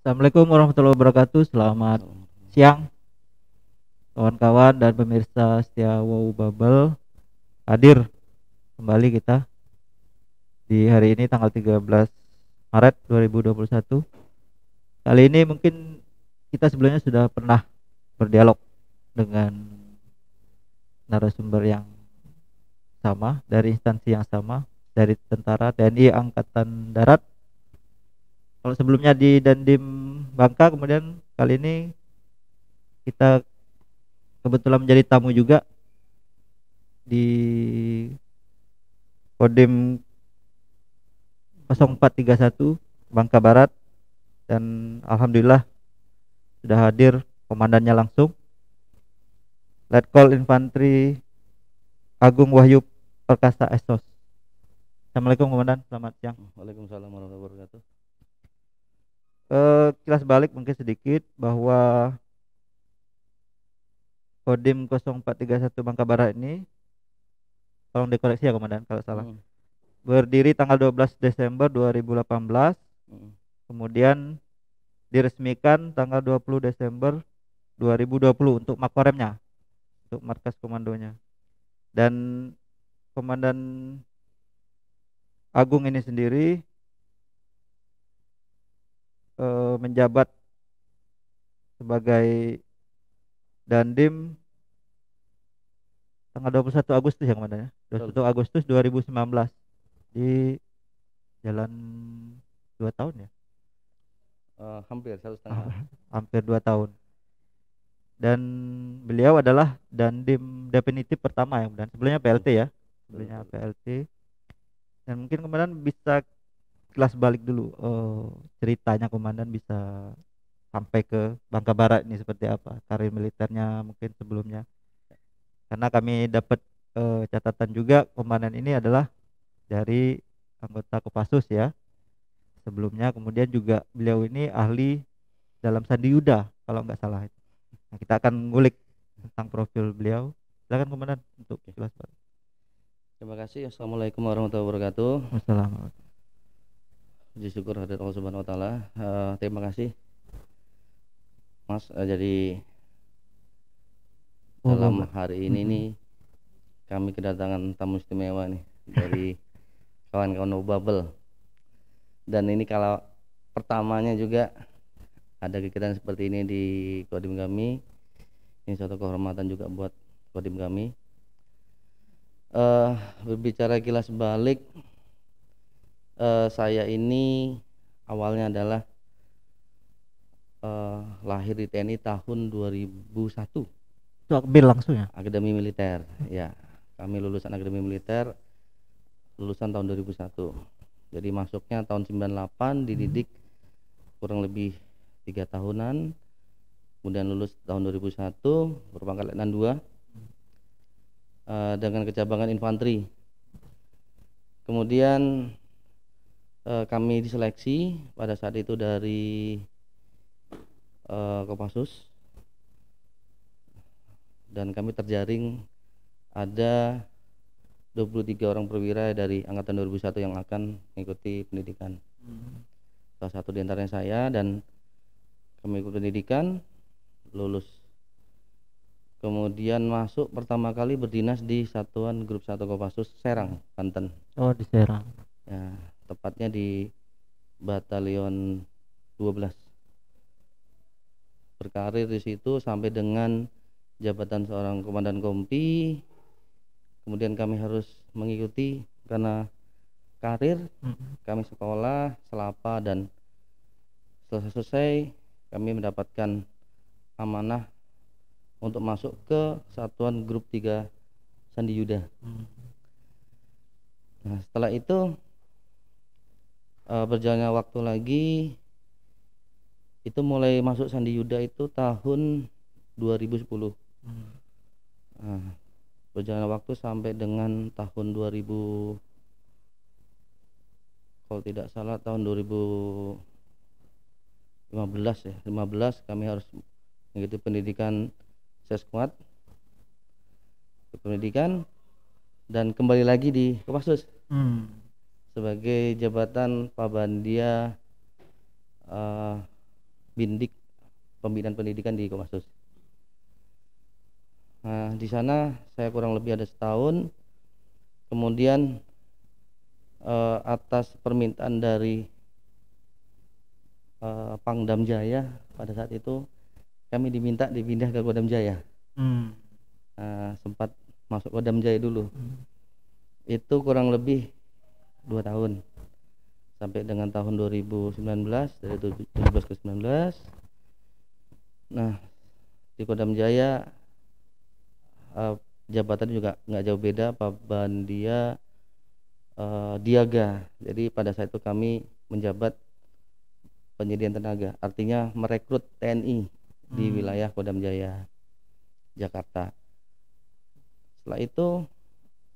Assalamualaikum warahmatullahi wabarakatuh. Selamat siang kawan-kawan dan pemirsa setia Wow Bubble. Hadir kembali kita di hari ini tanggal 13 Maret 2021. Kali ini mungkin kita sebelumnya sudah pernah berdialog dengan narasumber yang sama, dari instansi yang sama, dari tentara TNI Angkatan Darat. Kalau sebelumnya di Dandim Bangka, kemudian kali ini kita kebetulan menjadi tamu juga di Kodim 0431 Bangka Barat, dan alhamdulillah sudah hadir komandannya langsung, Letkol Infantri Agung Wahyu Perkasa Esos. Assalamualaikum komandan, selamat siang. Waalaikumsalam warahmatullahi wabarakatuh. Kilas balik mungkin sedikit bahwa Kodim 0431 Bangka Barat ini, tolong dikoreksi ya komandan kalau salah, berdiri tanggal 12 Desember 2018, kemudian diresmikan tanggal 20 Desember 2020 untuk makoremnya, untuk markas komandonya. Dan Komandan Agung ini sendiri menjabat sebagai Dandim tanggal 21 Agustus ya komandan ya, 21 Agustus 2019, di jalan 2 tahun ya. Hampir 1,5. Hampir 2 tahun. Dan beliau adalah Dandim definitif pertama ya, dan sebelumnya PLT ya, sebelumnya PLT. Dan mungkin komandan bisa kelas balik dulu, ceritanya komandan bisa sampai ke Bangka Barat ini seperti apa, karir militernya mungkin sebelumnya, karena kami dapat catatan juga komandan ini adalah dari anggota Kopassus ya sebelumnya. Kemudian juga beliau ini ahli dalam Sandi Yuda kalau nggak salah. Nah, kita akan ngulik tentang profil beliau. Silakan komandan untuk kelas balik. Terima kasih. Assalamualaikum warahmatullahi wabarakatuh. Wassalamualaikum. Puji syukur hadirat Allah Subhanahu wa taala. Terima kasih Mas. Jadi dalam hari ini nih kami kedatangan tamu istimewa nih dari kawan-kawan Bubble. Dan ini kalau pertamanya juga ada kegiatan seperti ini di Kodim kami. Ini suatu kehormatan juga buat Kodim kami. Berbicara kilas balik, saya ini awalnya adalah lahir di TNI tahun 2001. Itu akbil langsung ya? Akademi Militer, ya. Kami lulusan Akademi Militer, lulusan tahun 2001. Jadi masuknya tahun 98, dididik kurang lebih 3 tahunan. Kemudian lulus tahun 2001, berpangkat Letnan 2 dengan kecabangan infanteri. Kemudian kami diseleksi pada saat itu dari Kopassus, dan kami terjaring ada 23 orang perwira dari angkatan 2001 yang akan mengikuti pendidikan. Salah satu di antaranya saya, dan kami ikut pendidikan, lulus. Kemudian masuk pertama kali berdinas di Satuan Grup 1 Kopassus Serang, Banten. Oh, di Serang. Ya, tepatnya di Batalion 12. Berkarir di situ sampai dengan jabatan seorang komandan kompi. Kemudian kami harus mengikuti karena karir, kami sekolah, selapa, dan setelah selesai kami mendapatkan amanah untuk masuk ke Satuan Grup 3 Sandi Yuda. Nah, setelah itu berjalannya waktu lagi, itu mulai masuk Sandi Yuda itu tahun 2010. Nah, berjalan waktu sampai dengan tahun 2000, kalau tidak salah tahun 2015 ya, 15 kami harus mengikuti pendidikan Seskuat, pendidikan, dan kembali lagi di Kopassus sebagai jabatan Pabandia Bindik Pembinaan Pendidikan di Kopassus. Nah, di sana saya kurang lebih ada setahun. Kemudian atas permintaan dari Pangdam Jaya pada saat itu kami diminta dipindah ke Kodam Jaya. Sempat masuk Kodam Jaya dulu. Itu kurang lebih 2 tahun sampai dengan tahun 2019, dari 17 ke 19. Nah, di Kodam Jaya jabatan juga nggak jauh beda, Pabandia Diaga. Jadi pada saat itu kami menjabat penyediaan tenaga, artinya merekrut TNI di wilayah Kodam Jaya Jakarta. Setelah itu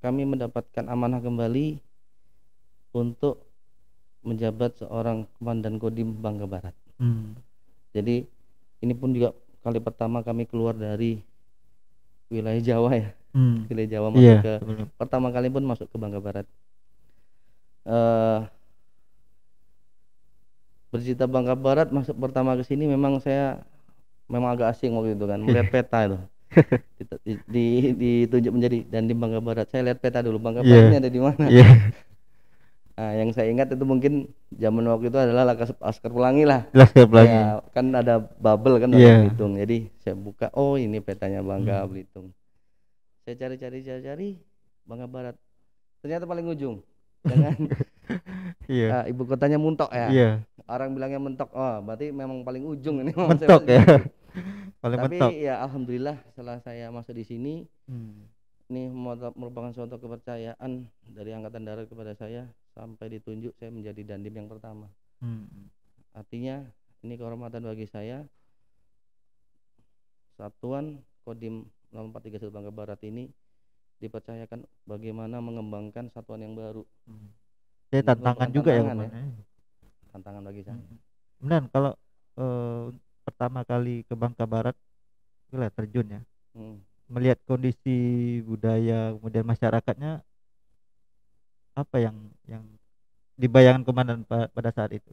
kami mendapatkan amanah kembali untuk menjabat seorang komandan Kodim Bangka Barat. Jadi ini pun juga kali pertama kami keluar dari wilayah Jawa ya. Wilayah Jawa masuk ke pertama kali pun masuk ke Bangka Barat. Bercerita Bangka Barat masuk pertama ke sini memang saya agak asing waktu itu kan, melihat peta itu. Ditunjuk menjadi Dandim Bangka Barat. Saya lihat peta dulu, Bangka Barat ini ada di mana. Nah, yang saya ingat itu mungkin zaman waktu itu adalah Laskar Pelangi lah. Laskar Pelangi. Ya, kan ada bubble kan dari Belitung. Jadi saya buka, oh ini petanya Bangka Belitung. Saya cari Bangka Barat. Ternyata paling ujung. Dengan ibu kotanya Muntok ya. Orang bilangnya mentok. Oh, berarti memang paling ujung ini. Mentok ya. Paling tapi mentok. ya alhamdulillah setelah saya masuk di sini, ini merupakan suatu kepercayaan dari Angkatan Darat kepada saya sampai ditunjuk saya menjadi Dandim yang pertama. Artinya ini kehormatan bagi saya. Satuan Kodim 0431 Bangka Barat ini dipercayakan bagaimana mengembangkan satuan yang baru. Tantangan juga ya, tantangan bagi saya. Benar, kalau pertama kali ke Bangka Barat itulah terjun ya, melihat kondisi budaya kemudian masyarakatnya, apa yang dibayangkan komandan pada saat itu,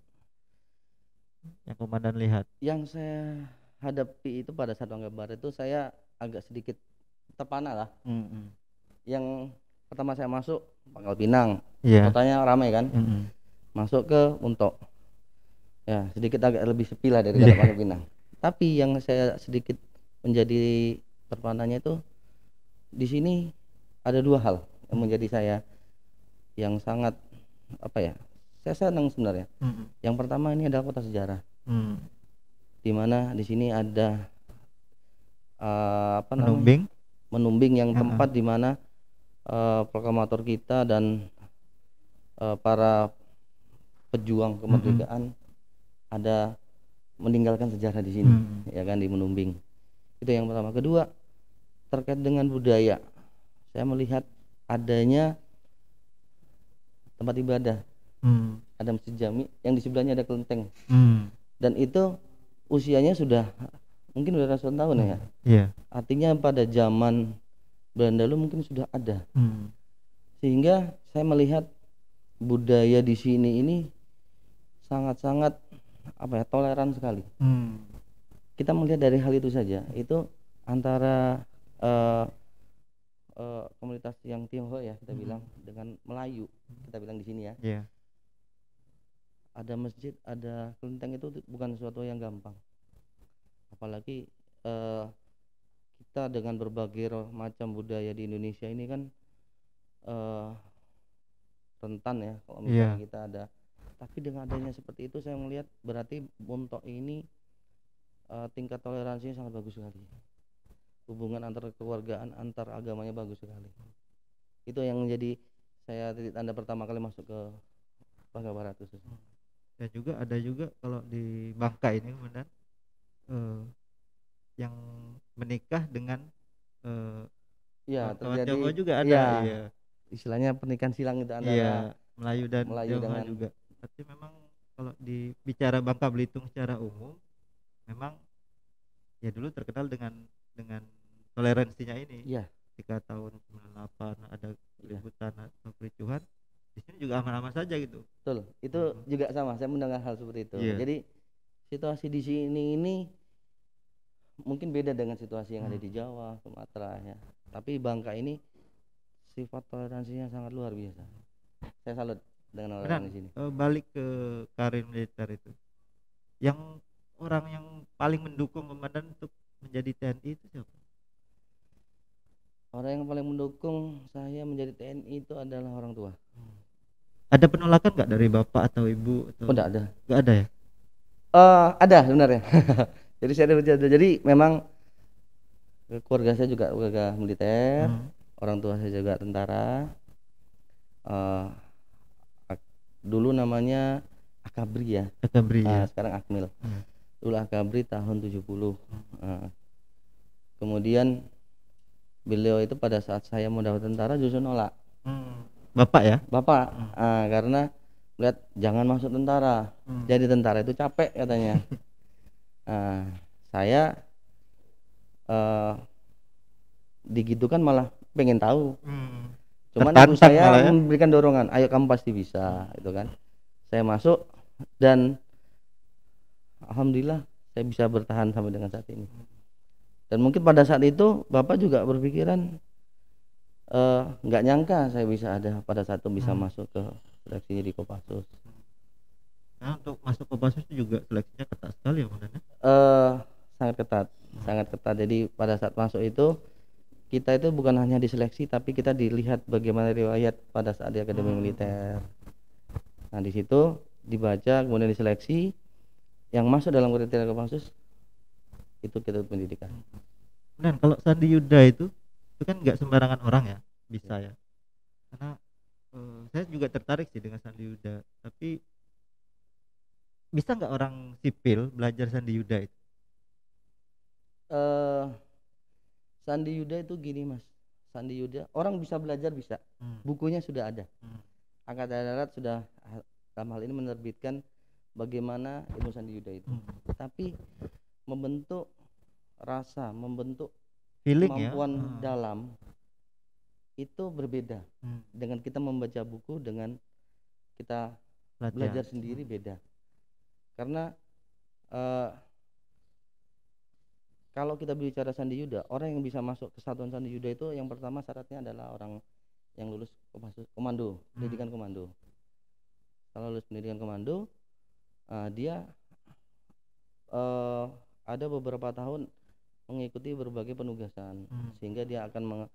yang komandan lihat? Yang saya hadapi itu pada saat Bangka Barat itu saya agak sedikit terpana lah. Yang pertama saya masuk Pangkal Pinang, kotanya ramai kan. Masuk ke Muntok, ya sedikit agak lebih sepi lah dari Pangkal Pinang. Tapi yang saya sedikit menjadi terpananya itu di sini ada 2 hal yang menjadi saya yang sangat saya senang sebenarnya. Yang pertama, ini adalah kota sejarah, di mana di sini ada Menumbing yang tempat di mana proklamator kita dan para pejuang kemerdekaan ada meninggalkan sejarah di sini, ya kan, di Menumbing. Itu yang pertama. Kedua, terkait dengan budaya, saya melihat adanya tempat ibadah, ada Masjid Jami yang di sebelahnya ada kelenteng, dan itu usianya sudah mungkin udah ratusan tahun ya. Artinya pada zaman Belanda dulu mungkin sudah ada, sehingga saya melihat budaya di sini ini sangat-sangat toleran sekali. Kita melihat dari hal itu saja, itu antara komunitas yang Tionghoa ya kita bilang dengan Melayu kita bilang di sini ya. Ada masjid, ada kelenteng, itu bukan sesuatu yang gampang. Apalagi kita dengan berbagai macam budaya di Indonesia ini kan rentan ya kalau misalnya kita ada. Tapi dengan adanya seperti itu saya melihat berarti Muntok ini tingkat toleransinya sangat bagus sekali. Hubungan antar kekeluargaan, antar agamanya bagus sekali. Itu yang menjadi saya titik tanda pertama kali masuk ke Bangka Barat khususnya. Dan juga ada juga kalau di Bangka ini kemudian yang menikah dengan terjadi juga ada istilahnya pernikahan silang itu antara Melayu dan Tionghoa juga. Tapi memang kalau dibicara Bangka Belitung secara umum memang ya dulu terkenal dengan toleransinya ini. Ketika tahun 98 ada keributan atau kericuhan, di sini juga aman-aman saja gitu. Betul, itu juga sama, saya mendengar hal seperti itu. Jadi situasi di sini ini mungkin beda dengan situasi yang ada di Jawa, Sumatera ya. Tapi Bangka ini sifat toleransinya sangat luar biasa. Saya salut dengan Benar. orang-orang di sini. Balik ke karir militer itu, yang orang yang paling mendukung komandan untuk menjadi TNI itu siapa? Orang yang paling mendukung saya menjadi TNI itu adalah orang tua. Ada penolakan nggak dari bapak atau ibu atau? Oh, enggak ada. Nggak ada ya? Ada sebenarnya. Jadi saya jadi memang keluarga saya juga keluarga militer, orang tua saya juga tentara. Dulu namanya Akabri ya. Akabri ya. Sekarang Akmil. Dulu Akabri tahun 70. Kemudian beliau itu pada saat saya mau daftar tentara justru nolak. Bapak ya? Bapak, karena lihat jangan masuk tentara. Jadi tentara itu capek katanya. Saya digitukan malah pengen tahu. Cuman ibu saya memberikan dorongan, ayo kamu pasti bisa, itu kan. Saya masuk dan alhamdulillah saya bisa bertahan sampai dengan saat ini. Dan mungkin pada saat itu bapak juga berpikiran nggak nyangka saya bisa ada pada saat itu bisa masuk ke seleksinya di Kopassus. Nah, untuk masuk Kopassus itu juga seleksinya ketat sekali ya Komandan? Sangat ketat, sangat ketat. Jadi pada saat masuk itu kita itu bukan hanya diseleksi tapi kita dilihat bagaimana riwayat pada saat di akademi militer. Nah di situ dibaca kemudian diseleksi, yang masuk dalam kriteria Kopassus itu kita pendidikan. Dan kalau Sandi Yuda itu kan nggak sembarangan orang ya bisa ya, karena saya juga tertarik sih dengan Sandi Yuda. Tapi bisa nggak orang sipil belajar Sandi Yuda itu? Sandi Yuda itu gini mas, Sandi Yuda orang bisa belajar bisa, bukunya sudah ada. Angkatan Darat sudah dalam hal ini menerbitkan bagaimana ilmu Sandi Yuda itu. Tapi membentuk rasa, membentuk feeling kemampuan dalam itu berbeda dengan kita membaca buku, dengan kita belajar sendiri beda. Karena kalau kita bicara Sandi Yuda, orang yang bisa masuk ke satuan Sandi Yuda itu yang pertama syaratnya adalah orang yang lulus komando, pendidikan komando. Kalau lulus pendidikan komando, dia ada beberapa tahun mengikuti berbagai penugasan, sehingga dia akan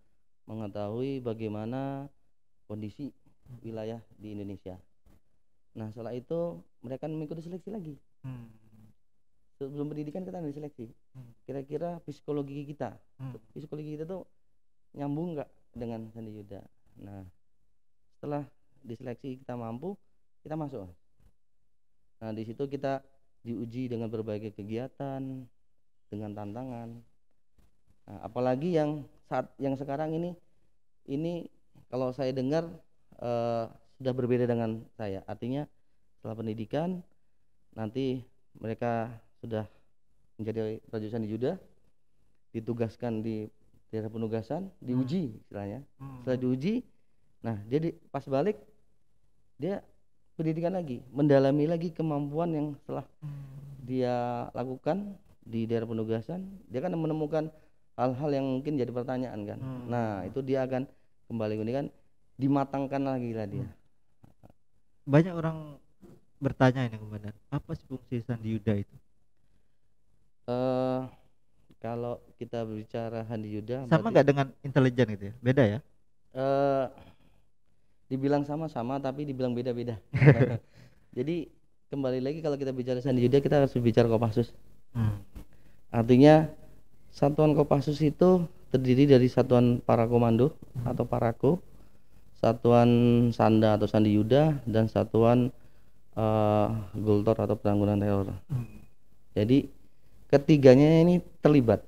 mengetahui bagaimana kondisi wilayah di Indonesia. Nah setelah itu mereka mengikuti seleksi lagi. Sebelum pendidikan kita ada seleksi. Kira-kira psikologi kita tuh nyambung nggak dengan Sandi Yuda. Nah setelah diseleksi kita mampu, kita masuk. Nah di situ kita diuji dengan berbagai kegiatan, dengan tantangan. Nah, apalagi yang sekarang ini kalau saya dengar sudah berbeda dengan saya. Artinya setelah pendidikan nanti mereka sudah menjadi prajurit Sandi Yuda, ditugaskan di daerah penugasan, diuji istilahnya. Setelah diuji, nah dia pas balik dia pendidikan lagi, mendalami lagi kemampuan yang setelah dia lakukan di daerah penugasan. Dia kan menemukan hal-hal yang mungkin jadi pertanyaan kan. Nah itu dia akan kembali ini kan dimatangkan lagi lah dia. Banyak orang bertanya ini Komandan, apa sih fungsi Sandi Yuda itu? Kalau kita bicara Sandi Yuda sama nggak dengan intelijen gitu ya? Beda ya? Dibilang sama-sama tapi dibilang beda-beda. Jadi kembali lagi kalau kita bicara Sandi Yuda kita harus bicara Kopassus. Artinya satuan Kopassus itu terdiri dari satuan para komando atau parako, satuan Sanda atau Sandi Yuda, dan satuan Gultor atau penanggulangan teror. Jadi ketiganya ini terlibat.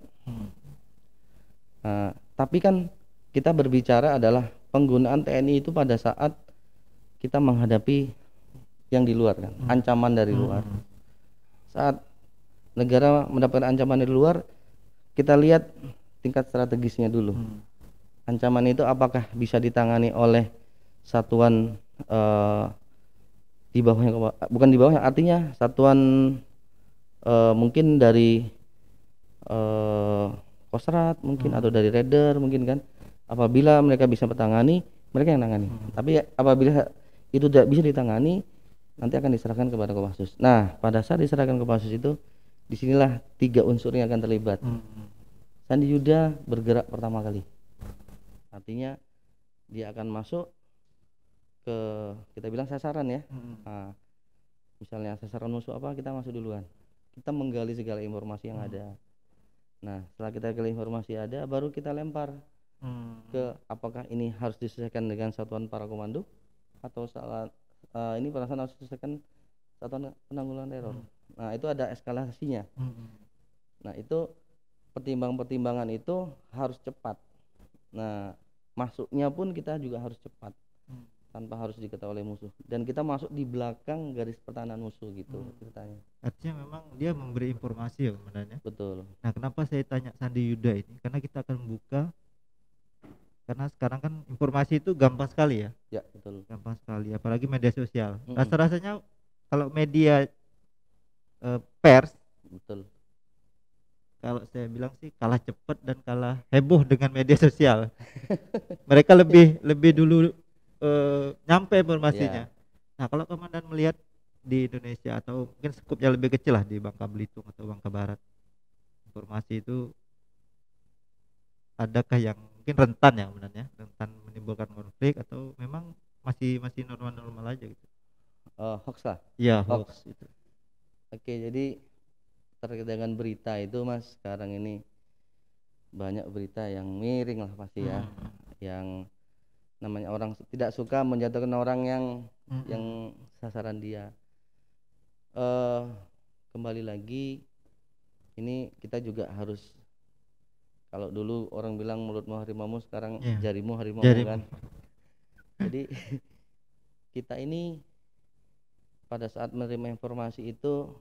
Tapi kan kita berbicara adalah penggunaan TNI itu pada saat kita menghadapi yang di luar kan, ancaman dari luar. Saat negara mendapatkan ancaman dari luar, kita lihat tingkat strategisnya dulu. Ancaman itu apakah bisa ditangani oleh satuan di bawahnya, bukan di bawahnya, artinya satuan mungkin dari eh, Kostrat mungkin atau dari Raider mungkin kan. Apabila mereka bisa bertangani, mereka yang nangani. Tapi apabila itu tidak bisa ditangani, nanti akan diserahkan kepada Kopassus. Nah, pada saat diserahkan ke Kopassus itu, disinilah 3 unsur yang akan terlibat. Sandi Yuda bergerak pertama kali. Artinya dia akan masuk ke, kita bilang sasaran ya. Nah, misalnya sasaran musuh apa, kita masuk duluan. Kita menggali segala informasi yang ada. Nah, setelah kita gali informasi ada, baru kita lempar ke apakah ini harus diselesaikan dengan satuan para komando atau ini perasaan harus diselesaikan satuan penanggulangan teror. Nah, itu ada eskalasinya. Nah, itu pertimbangan itu harus cepat. Nah, masuknya pun kita juga harus cepat tanpa harus diketahui oleh musuh, dan kita masuk di belakang garis pertahanan musuh gitu ceritanya. Artinya memang dia memberi informasi ya sebenarnya. Betul. Nah, kenapa saya tanya Sandi Yuda ini? Karena kita akan buka, karena sekarang kan informasi itu gampang sekali ya. Ya, betul. Gampang sekali, apalagi media sosial. Rasa-rasanya kalau media pers, betul, kalau saya bilang sih kalah cepat dan kalah heboh dengan media sosial. Mereka lebih dulu nyampe informasinya. Nah, kalau komandan melihat di Indonesia atau mungkin skupnya lebih kecil lah di Bangka Belitung atau Bangka Barat, informasi itu adakah yang mungkin rentan ya sebenarnya, rentan menimbulkan konflik atau memang masih normal-normal aja gitu? Hoax lah. Iya, hoax itu. Oke, jadi terkait dengan berita itu Mas, sekarang ini banyak berita yang miring lah pasti ya, yang namanya orang tidak suka menjatuhkan orang yang sasaran dia. Kembali lagi, ini kita juga harus, kalau dulu orang bilang mulutmu harimau, sekarang jarimu harimau kan. Jadi kita ini pada saat menerima informasi itu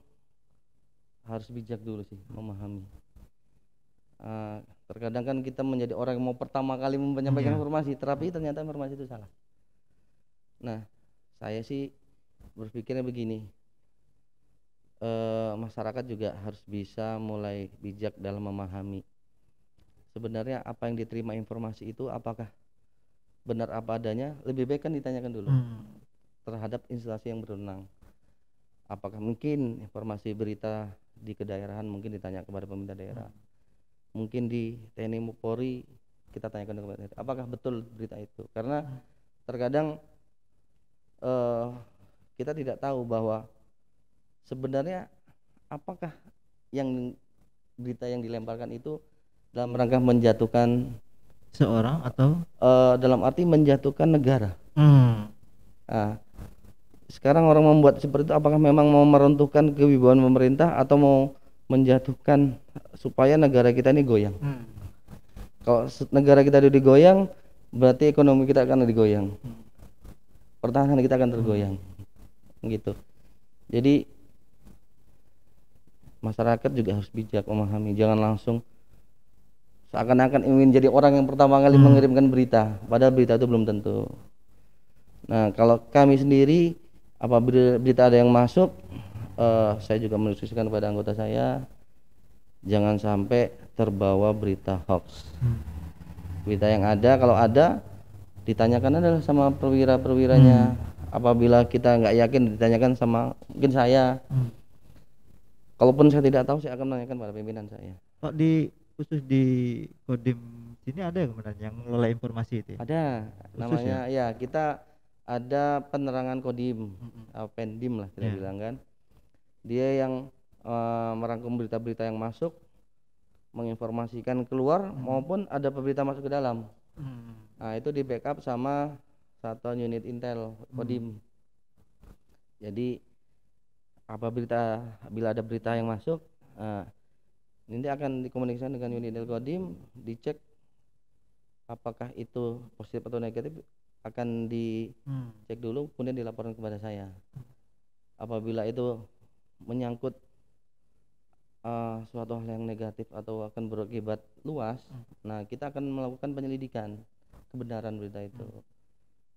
harus bijak dulu sih, memahami. Terkadang kan kita menjadi orang yang mau pertama kali menyampaikan informasi, tapi ternyata informasi itu salah. Nah, saya sih berpikirnya begini, masyarakat juga harus bisa mulai bijak dalam memahami sebenarnya apa yang diterima informasi itu apakah benar apa adanya. Lebih baik kan ditanyakan dulu terhadap instansi yang berwenang. Apakah mungkin informasi berita di kedaerahan mungkin ditanya kepada pemerintah daerah, mungkin di TNI Polri kita tanyakan kepada daerah, apakah betul berita itu. Karena terkadang kita tidak tahu bahwa sebenarnya apakah yang berita yang dilemparkan itu dalam rangka menjatuhkan seorang atau dalam arti menjatuhkan negara. Nah, sekarang orang membuat seperti itu apakah memang mau meruntuhkan kewibawaan pemerintah atau mau menjatuhkan supaya negara kita ini goyang. Kalau negara kita digoyang, berarti ekonomi kita akan digoyang, pertahanan kita akan tergoyang, gitu. Jadi masyarakat juga harus bijak memahami, jangan langsung seakan-akan ingin jadi orang yang pertama kali mengirimkan berita, padahal berita itu belum tentu. Nah, kalau kami sendiri apabila berita ada yang masuk, saya juga menginstruksikan kepada anggota saya jangan sampai terbawa berita hoax. Berita yang ada, kalau ada ditanyakan adalah sama perwira-perwiranya. Apabila kita nggak yakin, ditanyakan sama mungkin saya. Kalaupun saya tidak tahu, saya akan menanyakan pada pimpinan saya. Kok khusus di Kodim sini ada yang kemudian yang mengelola informasi itu? Ada, namanya ya kita ada penerangan Kodim, Pendim lah kita bilang kan. Dia yang merangkum berita-berita yang masuk, menginformasikan keluar maupun ada berita masuk ke dalam. Nah, itu di backup sama satuan unit intel Kodim. Jadi bila ada berita yang masuk, ini akan dikomunikasikan dengan unit intel Kodim, dicek apakah itu positif atau negatif, akan dicek dulu, kemudian dilaporkan kepada saya. Apabila itu menyangkut suatu hal yang negatif atau akan berakibat luas, nah kita akan melakukan penyelidikan kebenaran berita itu.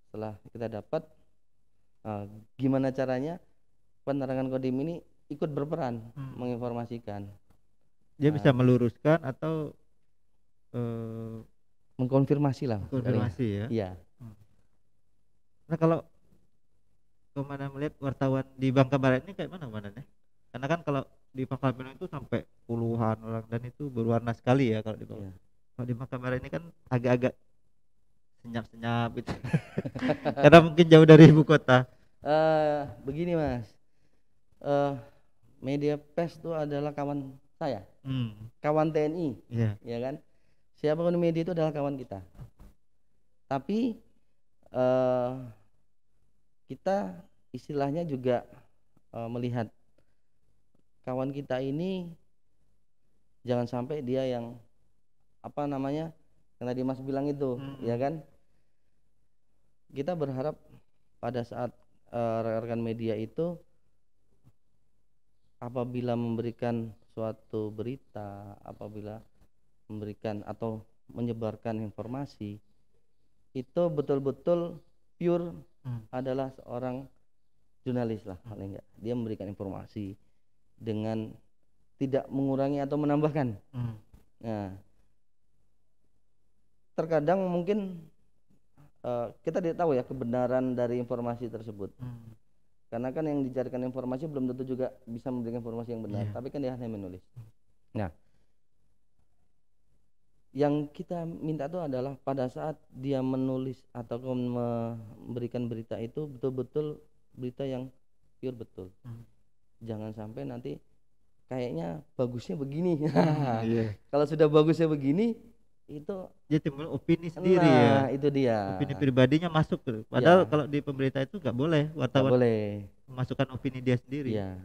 Setelah kita dapat gimana caranya penerangan Kodim ini ikut berperan menginformasikan. Dia bisa meluruskan atau mengkonfirmasi lah. konfirmasi ya. Iya. Nah kalau Komandan melihat wartawan di Bangka Barat ini kayak mana komandannya? Karena kan kalau di Pangkal Pinang itu sampai puluhan orang dan itu berwarna sekali ya kalau di bawah. Iya. Kalau di Bangka Barat ini kan agak-agak senyap-senyap gitu. Karena mungkin jauh dari ibu kota. Begini Mas, media pers itu adalah kawan saya, kawan TNI, ya kan? Siapapun media itu adalah kawan kita. Tapi kita istilahnya juga melihat kawan kita ini jangan sampai dia yang apa namanya yang tadi Mas bilang itu, ya kan? Kita berharap pada saat rekan media itu apabila memberikan suatu berita, apabila memberikan atau menyebarkan informasi itu betul-betul pure adalah seorang jurnalis lah paling enggak. Dia memberikan informasi dengan tidak mengurangi atau menambahkan. Nah, terkadang mungkin kita tidak tahu ya kebenaran dari informasi tersebut. Karena kan yang dicarikan informasi belum tentu juga bisa memberikan informasi yang benar, tapi kan dia hanya menulis. Nah, yang kita minta itu adalah pada saat dia menulis atau memberikan berita itu betul-betul berita yang pure betul. Jangan sampai nanti kayaknya bagusnya begini. Kalau sudah bagusnya begini itu dia timbul opini sendiri ya. Itu dia. Opini pribadinya masuk tuh. Padahal kalau di pemberita itu nggak boleh wartawan memasukkan opini dia sendiri. Iya.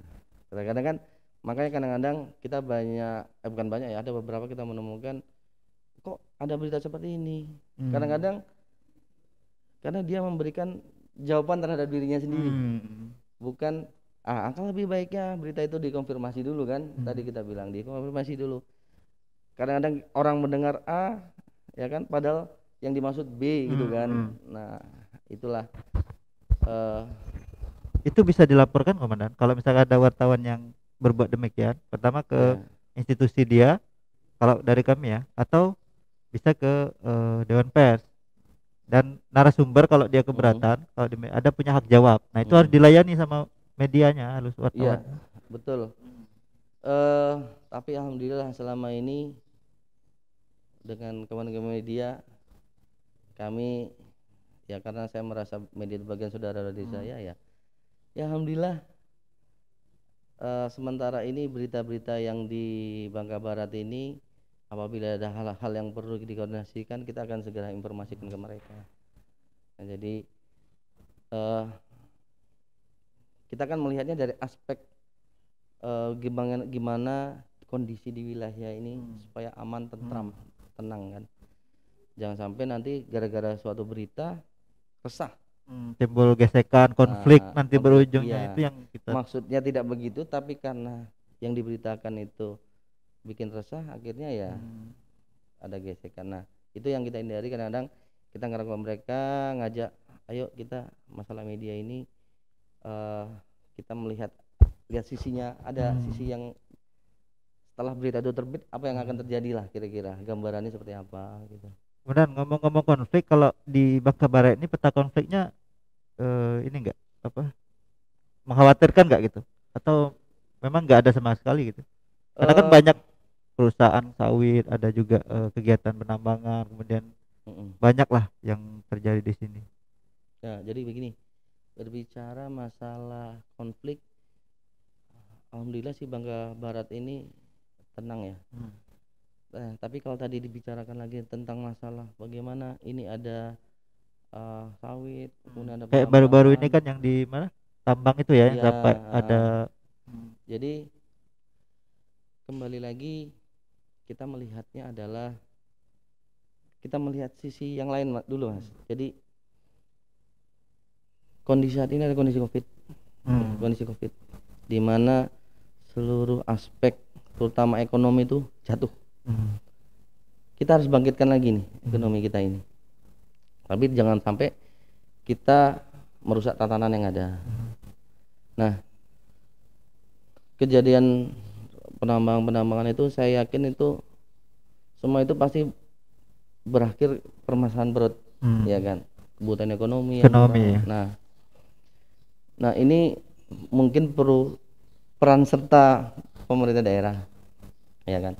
Kadang-kadang kan makanya kadang-kadang kita banyak bukan banyak ya, ada beberapa kita menemukan kok ada berita seperti ini. Kadang-kadang karena dia memberikan jawaban terhadap dirinya sendiri. Bukan akan lebih baiknya berita itu dikonfirmasi dulu kan. Tadi kita bilang dikonfirmasi dulu. Kadang-kadang orang mendengar A ya kan padahal yang dimaksud B gitu kan. Nah, itulah itu bisa dilaporkan komandan kalau misalkan ada wartawan yang berbuat demikian. Pertama ke institusi dia kalau dari kami ya, atau bisa ke Dewan Pers dan narasumber kalau dia keberatan, kalau ada punya hak jawab. Nah, itu harus dilayani sama medianya, harus wartawan. Iya, betul. Tapi alhamdulillah selama ini dengan kawan-kawan media kami ya, karena saya merasa media itu bagian saudara dari saya ya alhamdulillah sementara ini berita-berita yang di Bangka Barat ini apabila ada hal-hal yang perlu dikoordinasikan kita akan segera informasikan ke mereka. Nah, jadi kita kan melihatnya dari aspek gimana kondisi di wilayah ini supaya aman, tentram, tenang kan. Jangan sampai nanti gara-gara suatu berita resah, timbul gesekan, konflik nanti berujungnya. Itu yang kita maksudnya tidak begitu, tapi karena yang diberitakan itu bikin resah, akhirnya ya ada gesekan. Nah, itu yang kita hindari. Kadang-kadang kita ngerangkul mereka, ngajak ayo kita masalah media ini kita lihat sisinya, ada sisi yang setelah berita itu terbit apa yang akan terjadi lah, kira-kira gambarannya seperti apa gitu. Kemudian ngomong-ngomong konflik, kalau di Bangka Barat ini peta konfliknya ini enggak apa mengkhawatirkan enggak gitu, atau memang enggak ada sama sekali gitu? Karena kan banyak perusahaan sawit, ada juga kegiatan penambangan, kemudian banyak lah yang terjadi di sini. Ya, jadi begini, berbicara masalah konflik, alhamdulillah sih Bangka Barat ini tenang ya. Nah, tapi kalau tadi dibicarakan lagi tentang masalah bagaimana ini ada sawit, kemudian ada kayak baru-baru ini kan yang di mana tambang itu ya, yang sampai ada. Jadi kembali lagi kita melihatnya adalah kita melihat sisi yang lain dulu Mas. Jadi kondisi saat ini ada kondisi COVID, kondisi COVID, di mana seluruh aspek terutama ekonomi itu jatuh. Kita harus bangkitkan lagi nih ekonomi kita ini. Tapi jangan sampai kita merusak tatanan yang ada. Nah, kejadian penambangan itu saya yakin itu semua itu pasti berakhir permasalahan perut, ya kan, kebutuhan ekonomi yang Ekonomi. kurang. Nah ini mungkin perlu peran serta pemerintah daerah, ya kan.